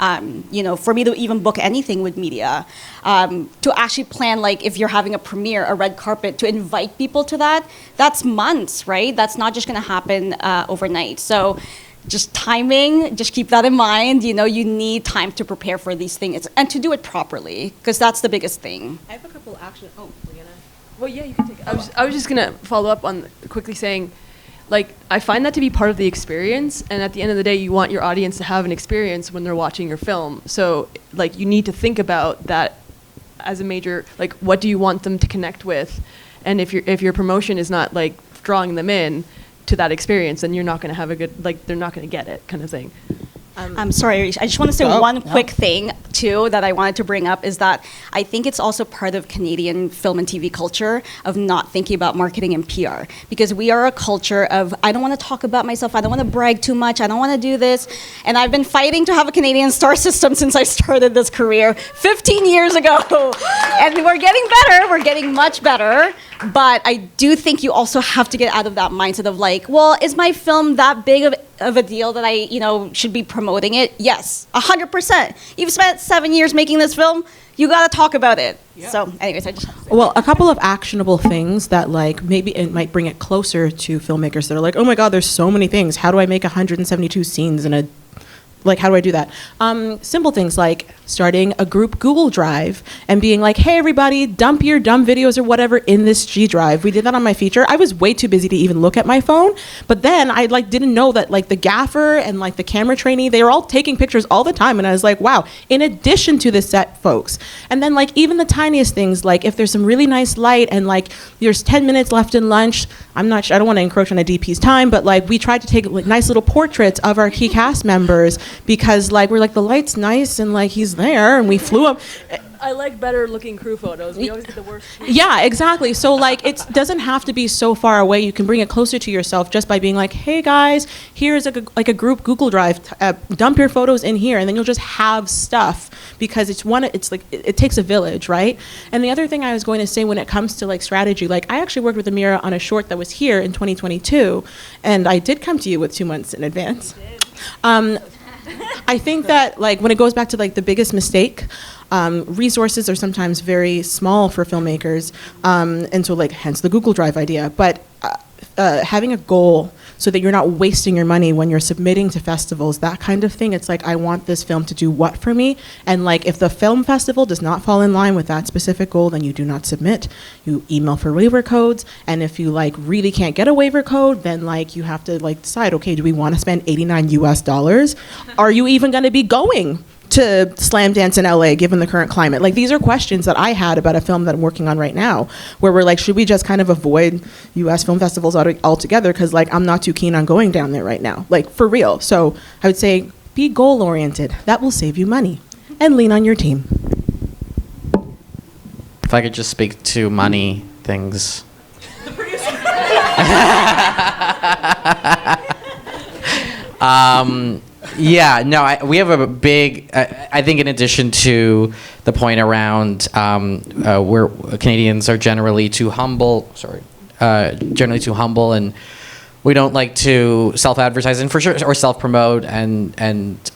Speaker 5: you know, for me to even book anything with media. To actually plan, like if you're having a premiere, a red carpet, to invite people to that, that's months, right? That's not just gonna happen overnight. So just timing, just keep that in mind. You know, you need time to prepare for these things and to do it properly, because that's the biggest thing.
Speaker 6: I have a couple action. Oh, Ienna.
Speaker 7: Well, yeah, you can take it. I was just gonna follow up on quickly saying, like, I find that to be part of the experience, and at the end of the day, you want your audience to have an experience when they're watching your film. So, like, you need to think about that as a major, like, what do you want them to connect with? And if your promotion is not like drawing them in to that experience, then you're not going to have a good, like, they're not going to get it, kind of thing.
Speaker 5: I'm sorry, I just want to say one quick thing, too, that I wanted to bring up is that I think it's also part of Canadian film and TV culture of not thinking about marketing and PR. Because we are a culture of, I don't want to talk about myself, I don't want to brag too much, I don't want to do this. And I've been fighting to have a Canadian star system since I started this career 15 years ago. And we're getting better, we're getting much better. But I do think you also have to get out of that mindset of like, well, is my film that big of a deal that I, should be promoting it? Yes, 100%. You've spent 7 years making this film, you gotta talk about it. Yeah. So anyways, I just...
Speaker 6: Well, a couple of actionable things that like maybe it might bring it closer to filmmakers that are like, oh my God, there's so many things. How do I make 172 scenes in a... Like, how do I do that? Simple things like starting a group Google Drive and being like, hey, everybody, dump your dumb videos or whatever in this G Drive. We did that on my feature. I was way too busy to even look at my phone. But then I didn't know that the gaffer and the camera trainee, they were all taking pictures all the time. And I was like, wow, in addition to the set folks. And then even the tiniest things, like if there's some really nice light and there's 10 minutes left in lunch, I don't want to encroach on a DP's time, but we tried to take nice little portraits of our key cast members because we're like, the light's nice and he's there, and we flew him.
Speaker 7: I like better looking crew photos. We always get the worst.
Speaker 6: Yeah, exactly. So it doesn't have to be so far away. You can bring it closer to yourself just by being like, hey guys, here's a group Google Drive. Dump your photos in here, and then you'll just have stuff because it takes a village, right? And the other thing I was going to say when it comes to strategy, I actually worked with Amira on a short that was here in 2022, and I did come to you with 2 months in advance. I think that when it goes back to the biggest mistake, resources are sometimes very small for filmmakers, and so hence the Google Drive idea. But having a goal so that you're not wasting your money when you're submitting to festivals, that kind of thing. It's I want this film to do what for me? And if the film festival does not fall in line with that specific goal, then you do not submit. You email for waiver codes, and if you really can't get a waiver code, then you have to decide, okay, do we want to spend $89 US? Are you even going to be going to Slam Dance in LA given the current climate? These are questions that I had about a film that I'm working on right now, where we're should we just kind of avoid US film festivals altogether because I'm not too keen on going down there right now, for real. So I would say be goal oriented. That will save you money, and lean on your team.
Speaker 8: If I could just speak to money things. We have a big, I think in addition to the point around where Canadians are generally too humble, and we don't like to self-advertise and for sure, or self-promote, and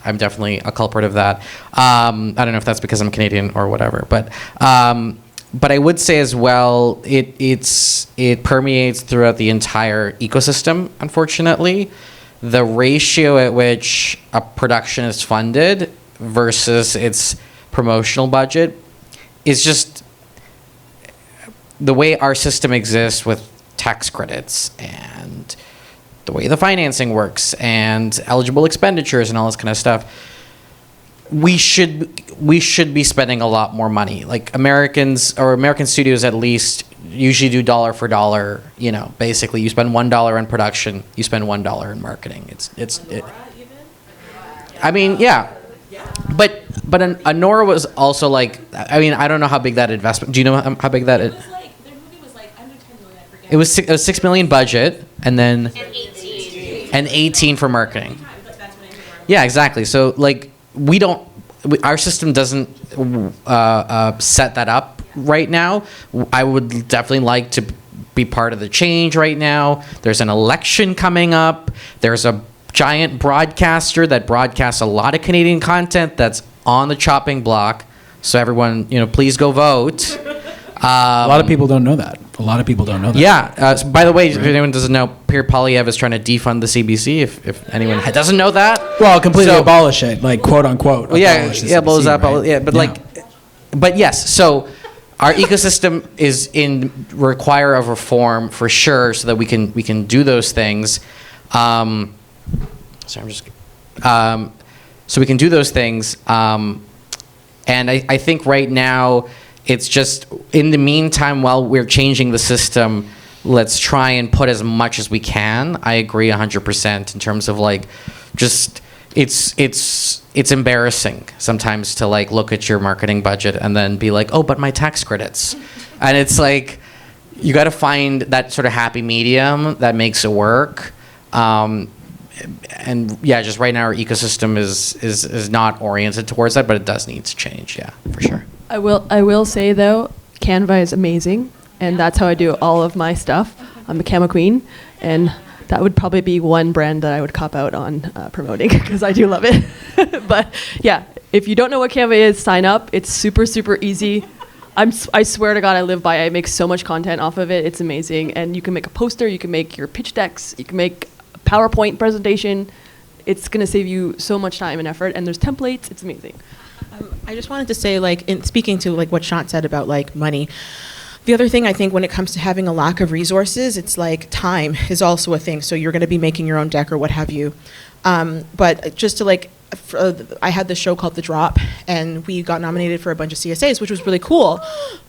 Speaker 8: I'm definitely a culprit of that. I don't know if that's because I'm Canadian or whatever, but I would say as well, it permeates throughout the entire ecosystem, unfortunately. The ratio at which a production is funded versus its promotional budget is just the way our system exists with tax credits and the way the financing works and eligible expenditures and all this kind of stuff. We should be spending a lot more money. American studios at least usually do dollar for dollar. Basically you spend $1 on production, you spend $1 in marketing. I mean, yeah. But a Nora was also I don't know how big that investment. Do you know how big that is? Their movie was under 10 million. I forget. It was $6 million budget, and then 18 for marketing. Yeah, exactly. So our system doesn't set that up right now. I would definitely like to be part of the change right now. There's an election coming up. There's a giant broadcaster that broadcasts a lot of Canadian content that's on the chopping block. So everyone, please go vote.
Speaker 4: A lot of people don't know that.
Speaker 8: Yeah. By the way, if anyone doesn't know, Pierre Poilievre is trying to defund the CBC. If anyone doesn't know that,
Speaker 4: well, completely abolish it, quote unquote.
Speaker 8: Well, but yes. So our ecosystem is in require of reform for sure, so that we can do those things. So we can do those things, and I think right now. It's just, in the meantime, while we're changing the system, let's try and put as much as we can. I agree 100% in terms of it's embarrassing sometimes to like look at your marketing budget and then be like, oh, but my tax credits, and it's like you got to find that sort of happy medium that makes it work. And yeah, just right now our ecosystem is not oriented towards that, but it does need to change. Yeah, for sure.
Speaker 7: I will say though, Canva is amazing, and that's how I do all of my stuff. I'm a Canva queen, and that would probably be one brand that I would cop out on promoting because I do love it. But yeah, if you don't know what Canva is, sign up. It's super, super easy. I swear to God, I live by it. I make so much content off of it. It's amazing. And you can make a poster, you can make your pitch decks, you can make a PowerPoint presentation. It's going to save you so much time and effort. And there's templates. It's amazing.
Speaker 6: I just wanted to say, like, in speaking to like what Shant said about like money, the other thing I think when it comes to having a lack of resources, it's like time is also a thing. So you're going to be making your own deck or what have you. But just to like, I had this show called The Drop, and we got nominated for a bunch of CSAs, which was really cool.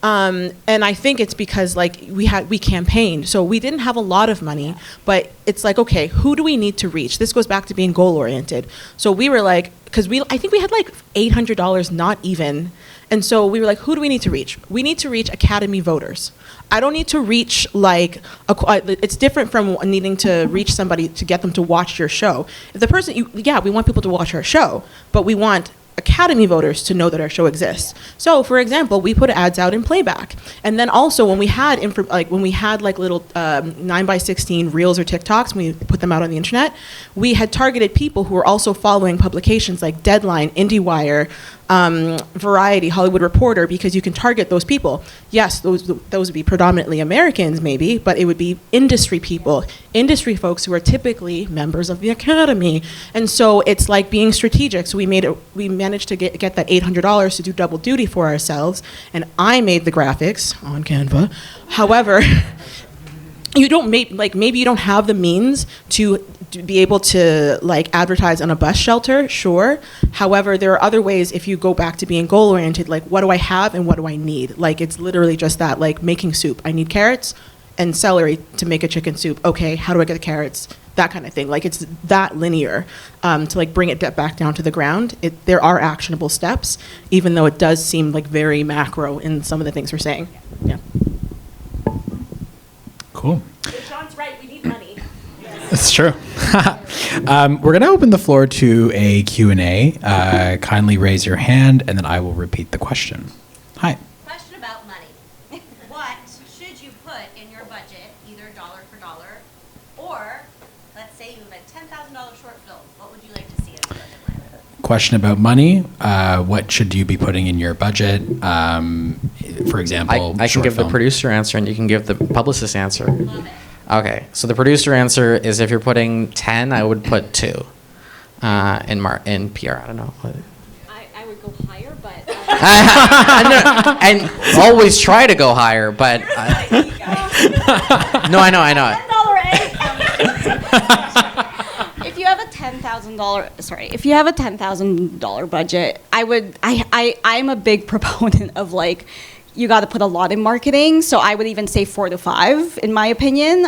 Speaker 6: And I think it's because like we campaigned, so we didn't have a lot of money, but it's like, okay, who do we need to reach? This goes back to being goal oriented. So we were like, because I think we had like $800, not even. And so we were like, who do we need to reach? We need to reach Academy voters. I don't need to reach like, it's different from needing to reach somebody to get them to watch your show. If the person, we want people to watch our show, but we want Academy voters to know that our show exists. So, for example, we put ads out in playback, and then also when we had little 9x16 reels or TikToks, we put them out on the internet. We had targeted people who were also following publications like Deadline, IndieWire, Variety, Hollywood Reporter, because you can target those people. Yes, those would be predominantly Americans, maybe, but it would be industry people, industry folks who are typically members of the Academy. And so it's like being strategic. So we managed to get that $800 to do double duty for ourselves, and I made the graphics on Canva. However, maybe you don't have the means to be able to like advertise on a bus shelter, sure. However, there are other ways if you go back to being goal oriented, like what do I have and what do I need? Like it's literally just that, like making soup. I need carrots and celery to make a chicken soup. Okay, how do I get the carrots? That kind of thing. Like it's that linear to like bring it back down to the ground. There are actionable steps, even though it does seem like very macro in some of the things we're saying. Yeah.
Speaker 4: Cool.
Speaker 3: Sean's right, we need money.
Speaker 4: That's true. We're going to open the floor to a Q&A. Kindly raise your hand, and then I will repeat the question. Hi.
Speaker 11: Question about money. What should you put in your budget, either dollar for dollar, or let's say you have a $10,000 short film. What would you like to see in your budget line?
Speaker 4: Question about money. What should you be putting in your budget? For example,
Speaker 8: I can give the producer answer, and you can give the publicist answer.
Speaker 11: Love it.
Speaker 8: Okay, so the producer answer is if you're putting 10, I would put 2 in PR. I don't know.
Speaker 3: I would go higher, but...
Speaker 8: and always try to go higher, but... No, I know.
Speaker 5: If you have a $10,000 budget, I'm a big proponent of like, you got to put a lot in marketing. So I would even say 4 to 5, in my opinion,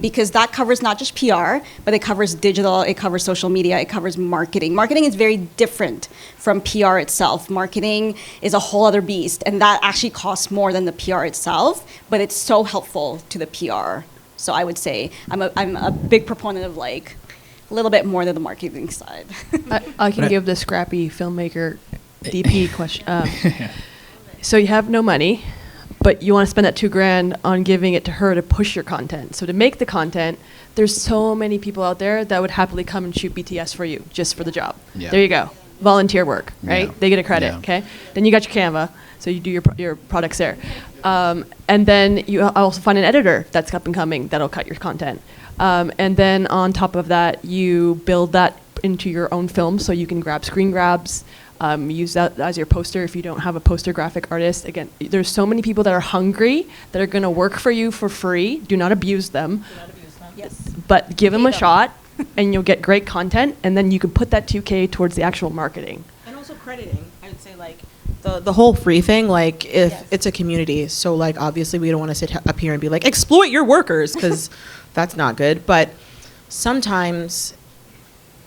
Speaker 5: because that covers not just PR, but it covers digital, it covers social media, it covers marketing. Marketing is very different from PR itself. Marketing is a whole other beast, and that actually costs more than the PR itself, but it's so helpful to the PR. So I would say I'm a big proponent of like a little bit more than the marketing side.
Speaker 7: I can give the scrappy filmmaker DP question. So you have no money, but you want to spend that $2,000 on giving it to her to push your content. So to make the content, there's so many people out there that would happily come and shoot BTS for you just for the job. Yeah. There you go. Volunteer work, right? Yeah. They get a credit, okay? Then you got your Canva, so you do your products there. And then you also find an editor that's up and coming that'll cut your content. And then on top of that, you build that into your own film so you can grab screen grabs, use that as your poster if you don't have a poster graphic artist. Again, there's so many people that are hungry that are going to work for you for free. Do not abuse them.
Speaker 3: Yes.
Speaker 7: But give them a shot, and you'll get great content, and then you can put that $2,000 towards the actual marketing.
Speaker 6: And also crediting. I would say like the whole free thing, like if it's a community, so like obviously we don't want to sit up here and be like, exploit your workers, because that's not good. But sometimes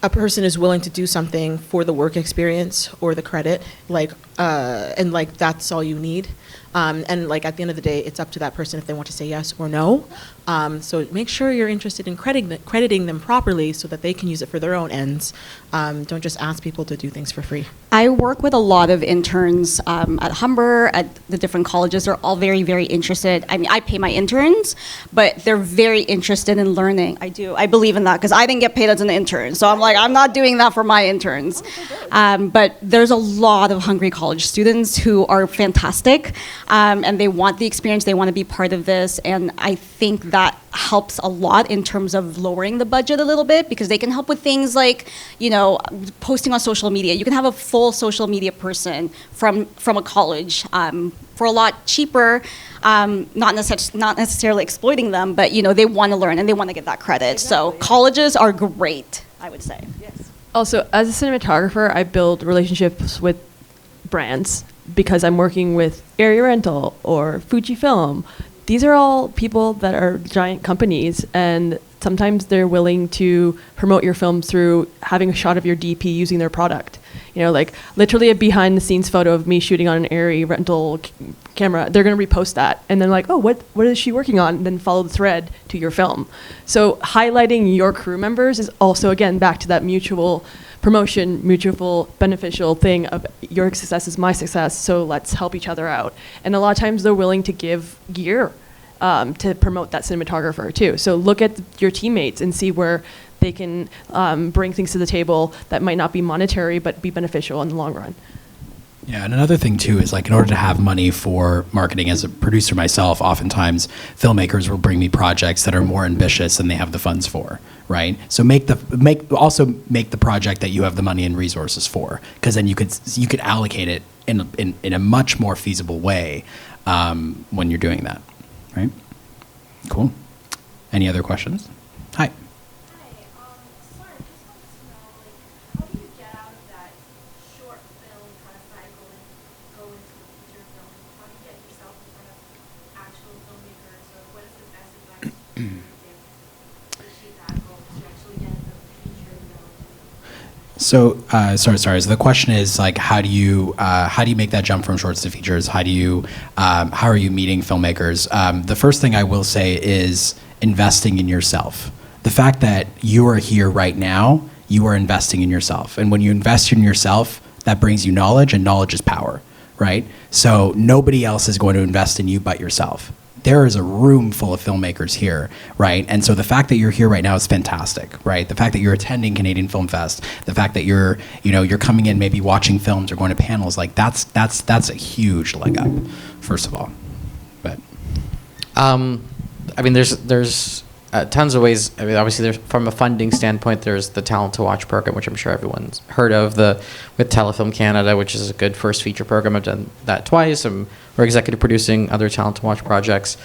Speaker 6: a person is willing to do something for the work experience or the credit, like, and like that's all you need. And like at the end of the day, it's up to that person if they want to say yes or no. So make sure you're interested in crediting them properly so that they can use it for their own ends. Don't just ask people to do things for free.
Speaker 5: I work with a lot of interns at Humber, at the different colleges. They're all very, very interested. I mean, I pay my interns, but they're very interested in learning. I do. I believe in that because I didn't get paid as an intern. So I'm like, I'm not doing that for my interns. But there's a lot of hungry college students who are fantastic, and they want the experience. They want to be part of this. And I think that helps a lot in terms of lowering the budget a little bit because they can help with things like, you know, posting on social media. You can have a full social media person from a college for a lot cheaper, not necessarily exploiting them, but you know, they want to learn and they want to get that credit. Exactly. So colleges are great, I would say. Yes.
Speaker 7: Also, as a cinematographer, I build relationships with brands because I'm working with Area Rental or Fujifilm. These are all people that are giant companies, and sometimes they're willing to promote your film through having a shot of your DP using their product. You know, like literally a behind-the-scenes photo of me shooting on an Area Rental camera. They're going to repost that, and then like, oh, what is she working on? And then follow the thread to your film. So highlighting your crew members is also, again, back to that mutual promotion, mutual beneficial thing of your success is my success, so let's help each other out. And a lot of times they're willing to give gear to promote that cinematographer too. So look at your teammates and see where they can bring things to the table that might not be monetary but be beneficial in the long run.
Speaker 4: Yeah, and another thing too is like in order to have money for marketing, as a producer myself, oftentimes filmmakers will bring me projects that are more ambitious than they have the funds for, right? So also make the project that you have the money and resources for, because then you could allocate it in a much more feasible way when you're doing that, right? Cool. Any other questions? Hi. So, sorry. So the question is like, how do you make that jump from shorts to features? How are you meeting filmmakers? The first thing I will say is investing in yourself. The fact that you are here right now, you are investing in yourself. And when you invest in yourself, that brings you knowledge, and knowledge is power, right? So nobody else is going to invest in you but yourself. There is a room full of filmmakers here, right? And so the fact that you're here right now is fantastic, right? The fact that you're attending Canadian Film Fest, the fact that you're coming in, maybe watching films or going to panels, like that's a huge leg up, first of all. But
Speaker 8: I mean, there's tons of ways. I mean, obviously, there's from a funding standpoint, there's the Talent to Watch program, which I'm sure everyone's heard of. With Telefilm Canada, which is a good first feature program. I've done that twice. We're executive producing other Talent to Watch projects.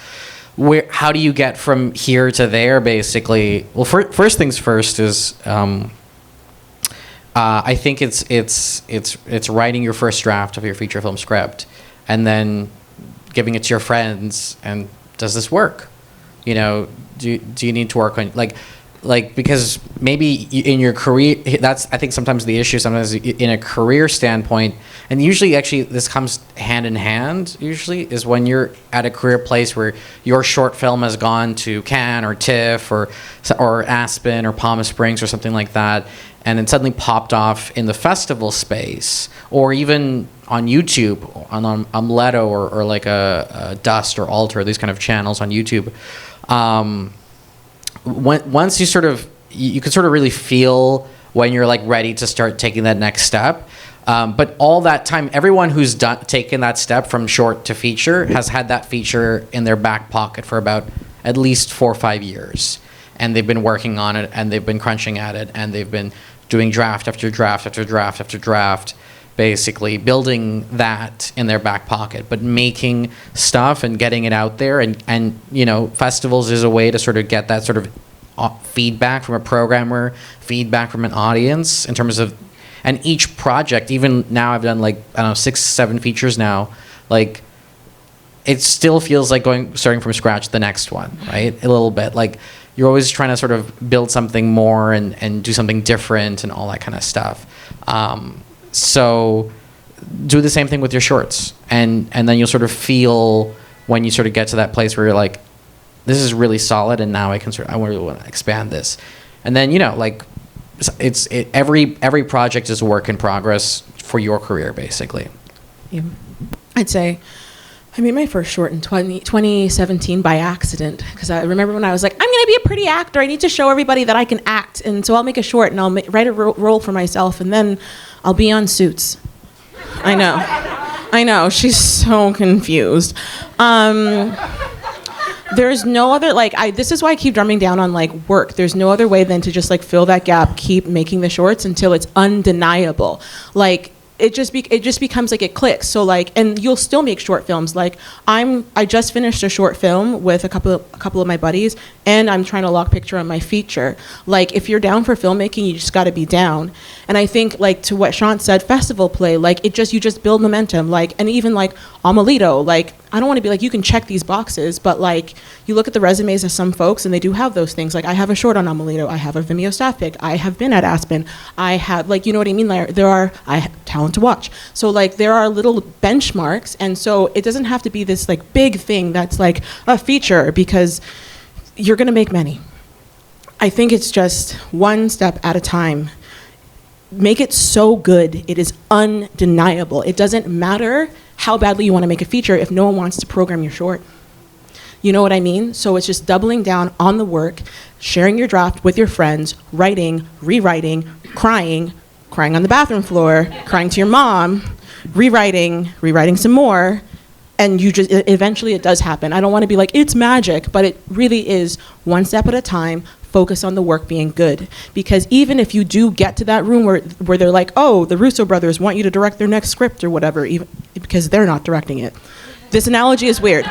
Speaker 8: How do you get from here to there? Basically, well, first things first is I think it's writing your first draft of your feature film script, and then giving it to your friends. And does this work? You know, do you need to work on like because maybe in your career, that's I think sometimes the issue. Sometimes in a career standpoint, and usually actually this comes hand in hand. Usually is when you're at a career place where your short film has gone to Cannes or TIFF or Aspen or Palm Springs or something like that, and then suddenly popped off in the festival space or even on YouTube on Amleto or like a Dust or Alter, these kind of channels on YouTube. Once you you can sort of really feel when you're like ready to start taking that next step. But all that time, everyone who's taken that step from short to feature has had that feature in their back pocket for about at least 4 or 5 years. And they've been working on it, and they've been crunching at it, and they've been doing draft after draft after draft after draft, basically building that in their back pocket, but making stuff and getting it out there. And you know, festivals is a way to sort of get that sort of feedback from a programmer, feedback from an audience in terms of, and each project, even now I've done like, I don't know, 6, 7 features now, like it still feels like starting from scratch the next one, right? A little bit like you're always trying to sort of build something more and do something different and all that kind of stuff. So do the same thing with your shorts, and then you'll sort of feel when you sort of get to that place where you're like, this is really solid, and now I really want to expand this. And then, you know, like, every project is a work in progress for your career, basically.
Speaker 6: Yeah. I'd say I made my first short in 2017 by accident, because I remember when I was like, I'm going to be a pretty actor. I need to show everybody that I can act. And so I'll make a short and I'll write a role for myself, and then I'll be on Suits. I know. She's so confused. There's no other, like, this is why I keep drumming down on, like, work. There's no other way than to just, like, fill that gap, keep making the shorts until it's undeniable. Like, it just becomes like it clicks. So, like, and you'll still make short films. Like, I just finished a short film with a couple of my buddies, and I'm trying to lock picture on my feature. Like, if you're down for filmmaking, you just got to be down. And I think, like, to what Shant said, festival play, like, you just build momentum. Like, and even like Amelito, like, I don't want to be like, you can check these boxes, but, like, you look at the resumes of some folks and they do have those things. Like, I have a short on Amelito, I have a Vimeo staff pick, I have been at Aspen, I have, like, you know what I mean? Like, I have talent to watch. So, like, there are little benchmarks, and so it doesn't have to be this, like, big thing that's like a feature, because you're gonna make many. I think it's just one step at a time. Make it so good, it is undeniable. It doesn't matter how badly you want to make a feature if no one wants to program your short. You know what I mean? So it's just doubling down on the work, sharing your draft with your friends, writing, rewriting, crying on the bathroom floor, crying to your mom, rewriting some more, and you just, eventually it does happen. I don't want to be like, it's magic, but it really is one step at a time. Focus on the work being good. Because even if you do get to that room where they're like, oh, the Russo brothers want you to direct their next script or whatever, even because they're not directing it. This analogy is weird.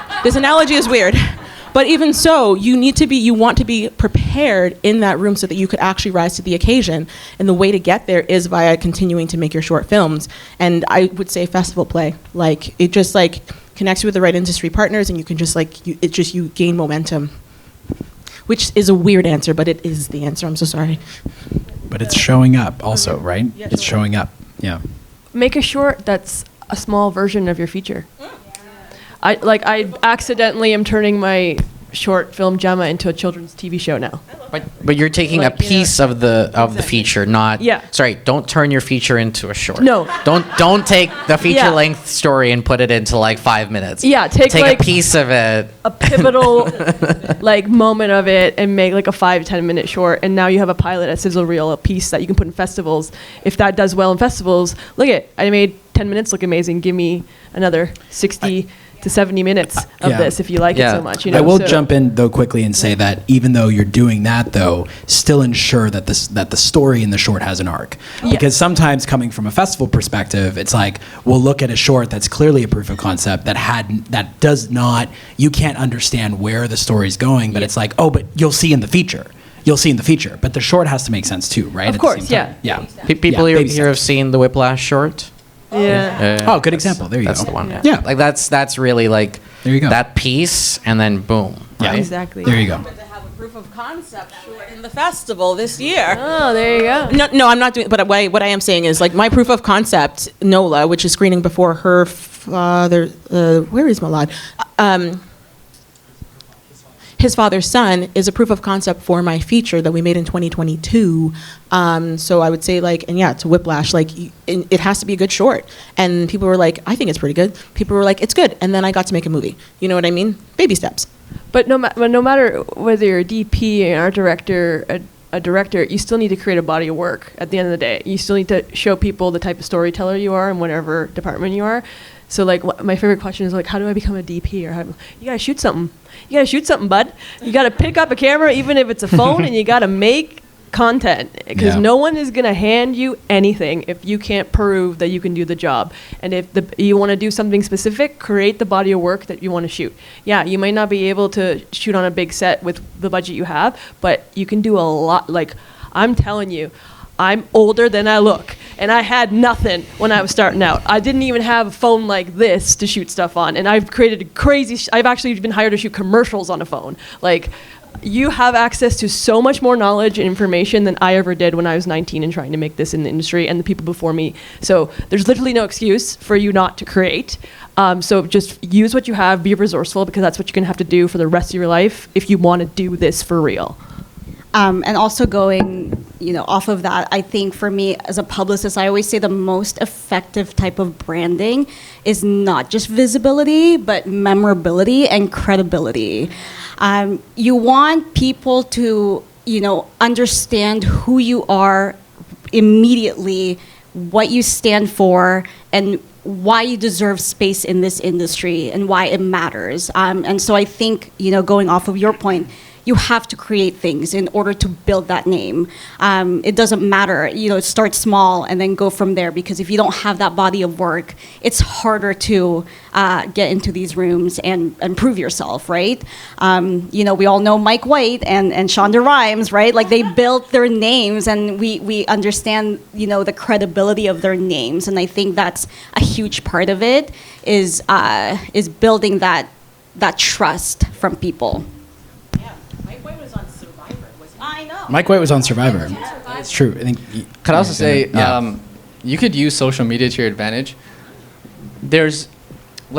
Speaker 6: But even so, you want to be prepared in that room so that you could actually rise to the occasion. And the way to get there is via continuing to make your short films. And I would say festival play. Like, it just, like, connects you with the right industry partners, and you can just, like, you gain momentum. Which is a weird answer, but it is the answer. I'm so sorry.
Speaker 4: But it's showing up also, right? It's showing up. Yeah.
Speaker 7: Make a short that's a small version of your feature. I accidentally am turning my short film Gemma into a children's TV show now.
Speaker 8: But you're taking a piece of the feature, not.
Speaker 7: Yeah.
Speaker 8: Sorry, don't turn your feature into a short.
Speaker 7: No.
Speaker 8: Don't take the feature length story and put it into like 5 minutes.
Speaker 7: Yeah, take like
Speaker 8: a piece of it,
Speaker 7: a pivotal like moment of it, and make like a 5 to 10 minute short. And now you have a pilot, a sizzle reel, a piece that you can put in festivals. If that does well in festivals, I made 10 minutes look amazing. Give me another 60 to 70 minutes of this if you like it so much. You know?
Speaker 4: I will jump in though quickly and say that even though you're doing that though, still ensure that the story in the short has an arc.
Speaker 7: Yes.
Speaker 4: Because sometimes coming from a festival perspective, it's like we'll look at a short that's clearly a proof of concept that does not, you can't understand where the story's going, but it's like, oh, but you'll see in the feature. But the short has to make sense too, right?
Speaker 7: Of course, yeah.
Speaker 8: People here have seen the Whiplash short.
Speaker 7: Yeah.
Speaker 4: Oh, good example. There you go.
Speaker 8: That's the one.
Speaker 4: Yeah.
Speaker 8: Like that's really like
Speaker 4: there you go.
Speaker 8: That piece, and then boom.
Speaker 4: Yeah.
Speaker 8: Right?
Speaker 7: Exactly.
Speaker 4: There you go.
Speaker 5: To have a proof of concept short in the festival this year.
Speaker 7: Oh, there you go.
Speaker 6: No, I'm not doing. But what I am saying is, like, my proof of concept, Nola, which is screening before her father. Where is Malad? His father's son is a proof of concept for my feature that we made in 2022. So I would say, like, and yeah, to Whiplash, like, it has to be a good short. And people were like, I think it's pretty good. People were like, it's good. And then I got to make a movie. You know what I mean? Baby steps.
Speaker 7: But no matter whether you're a DP, an art director, a director, you still need to create a body of work at the end of the day. You still need to show people the type of storyteller you are in whatever department you are. So, like, my favorite question is, like, how do I become a DP? You gotta shoot something. You gotta shoot something, bud. You gotta pick up a camera, even if it's a phone, and you gotta make content. Because no one is gonna hand you anything if you can't prove that you can do the job. And if you wanna do something specific, create the body of work that you wanna shoot. Yeah, you might not be able to shoot on a big set with the budget you have, but you can do a lot. Like, I'm telling you, I'm older than I look, and I had nothing when I was starting out. I didn't even have a phone like this to shoot stuff on, and I've created I've actually been hired to shoot commercials on a phone. Like, you have access to so much more knowledge and information than I ever did when I was 19 and trying to make this in the industry and the people before me. So there's literally no excuse for you not to create. So just use what you have, be resourceful, because that's what you're gonna have to do for the rest of your life if you wanna do this for real.
Speaker 5: And also going, off of that, I think for me as a publicist, I always say the most effective type of branding is not just visibility, but memorability and credibility. You want people to, understand who you are immediately, what you stand for, and why you deserve space in this industry and why it matters. And so I think, going off of your point, you have to create things in order to build that name. It doesn't matter, start small and then go from there, because if you don't have that body of work, it's harder to get into these rooms and prove yourself, right? We all know Mike White and Shonda Rhimes, right? Like, they built their names, and we understand, the credibility of their names. And I think that's a huge part of it, is building that trust from people.
Speaker 4: Mike White was on Survivor. It's true. I think.
Speaker 9: Could I also say,
Speaker 4: yeah.
Speaker 9: You could use social media to your advantage. Let's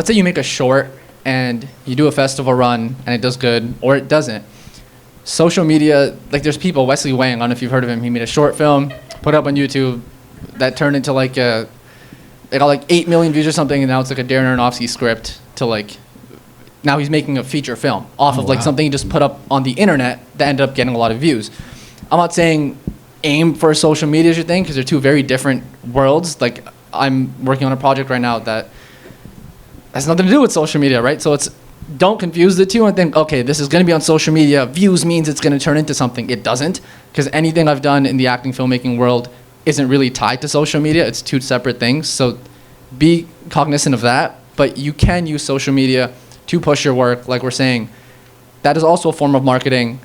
Speaker 9: say you make a short and you do a festival run and it does good, or it doesn't. Social media, like, there's people, Wesley Wang, I don't know if you've heard of him, he made a short film, put it up on YouTube, that turned into it got like 8 million views or something, and now it's like a Darren Aronofsky script now he's making a feature film off of something he just put up on the internet that ended up getting a lot of views. I'm not saying aim for social media as your thing, because they're two very different worlds. Like, I'm working on a project right now that has nothing to do with social media, right? So don't confuse the two and think, okay, this is going to be on social media. Views means it's going to turn into something. It doesn't, because anything I've done in the acting filmmaking world isn't really tied to social media. It's two separate things. So be cognizant of that. But you can use social media to push your work, like we're saying. That is also a form of marketing.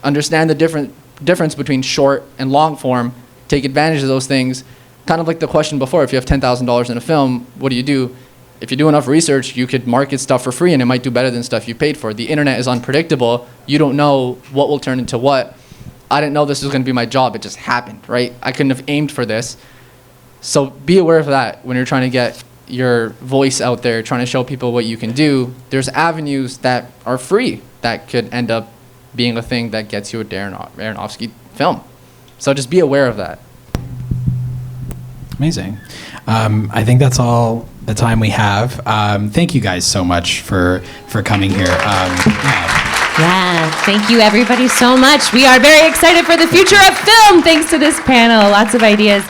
Speaker 9: Understand the difference between short and long form. Take advantage of those things. Kind of like the question before, if you have $10,000 in a film, what do? If you do enough research, you could market stuff for free and it might do better than stuff you paid for. The internet is unpredictable. You don't know what will turn into what. I didn't know this was going to be my job. It just happened, right? I couldn't have aimed for this. So be aware of that when you're trying to get your voice out there, trying to show people what you can do. There's avenues that are free that could end up being a thing that gets you a Darren Aronofsky film. So just be aware of that.
Speaker 4: Amazing. I think that's all the time we have. Thank you guys so much for coming here.
Speaker 1: Yeah, thank you everybody so much. We are very excited for the future of film thanks to this panel. Lots of ideas.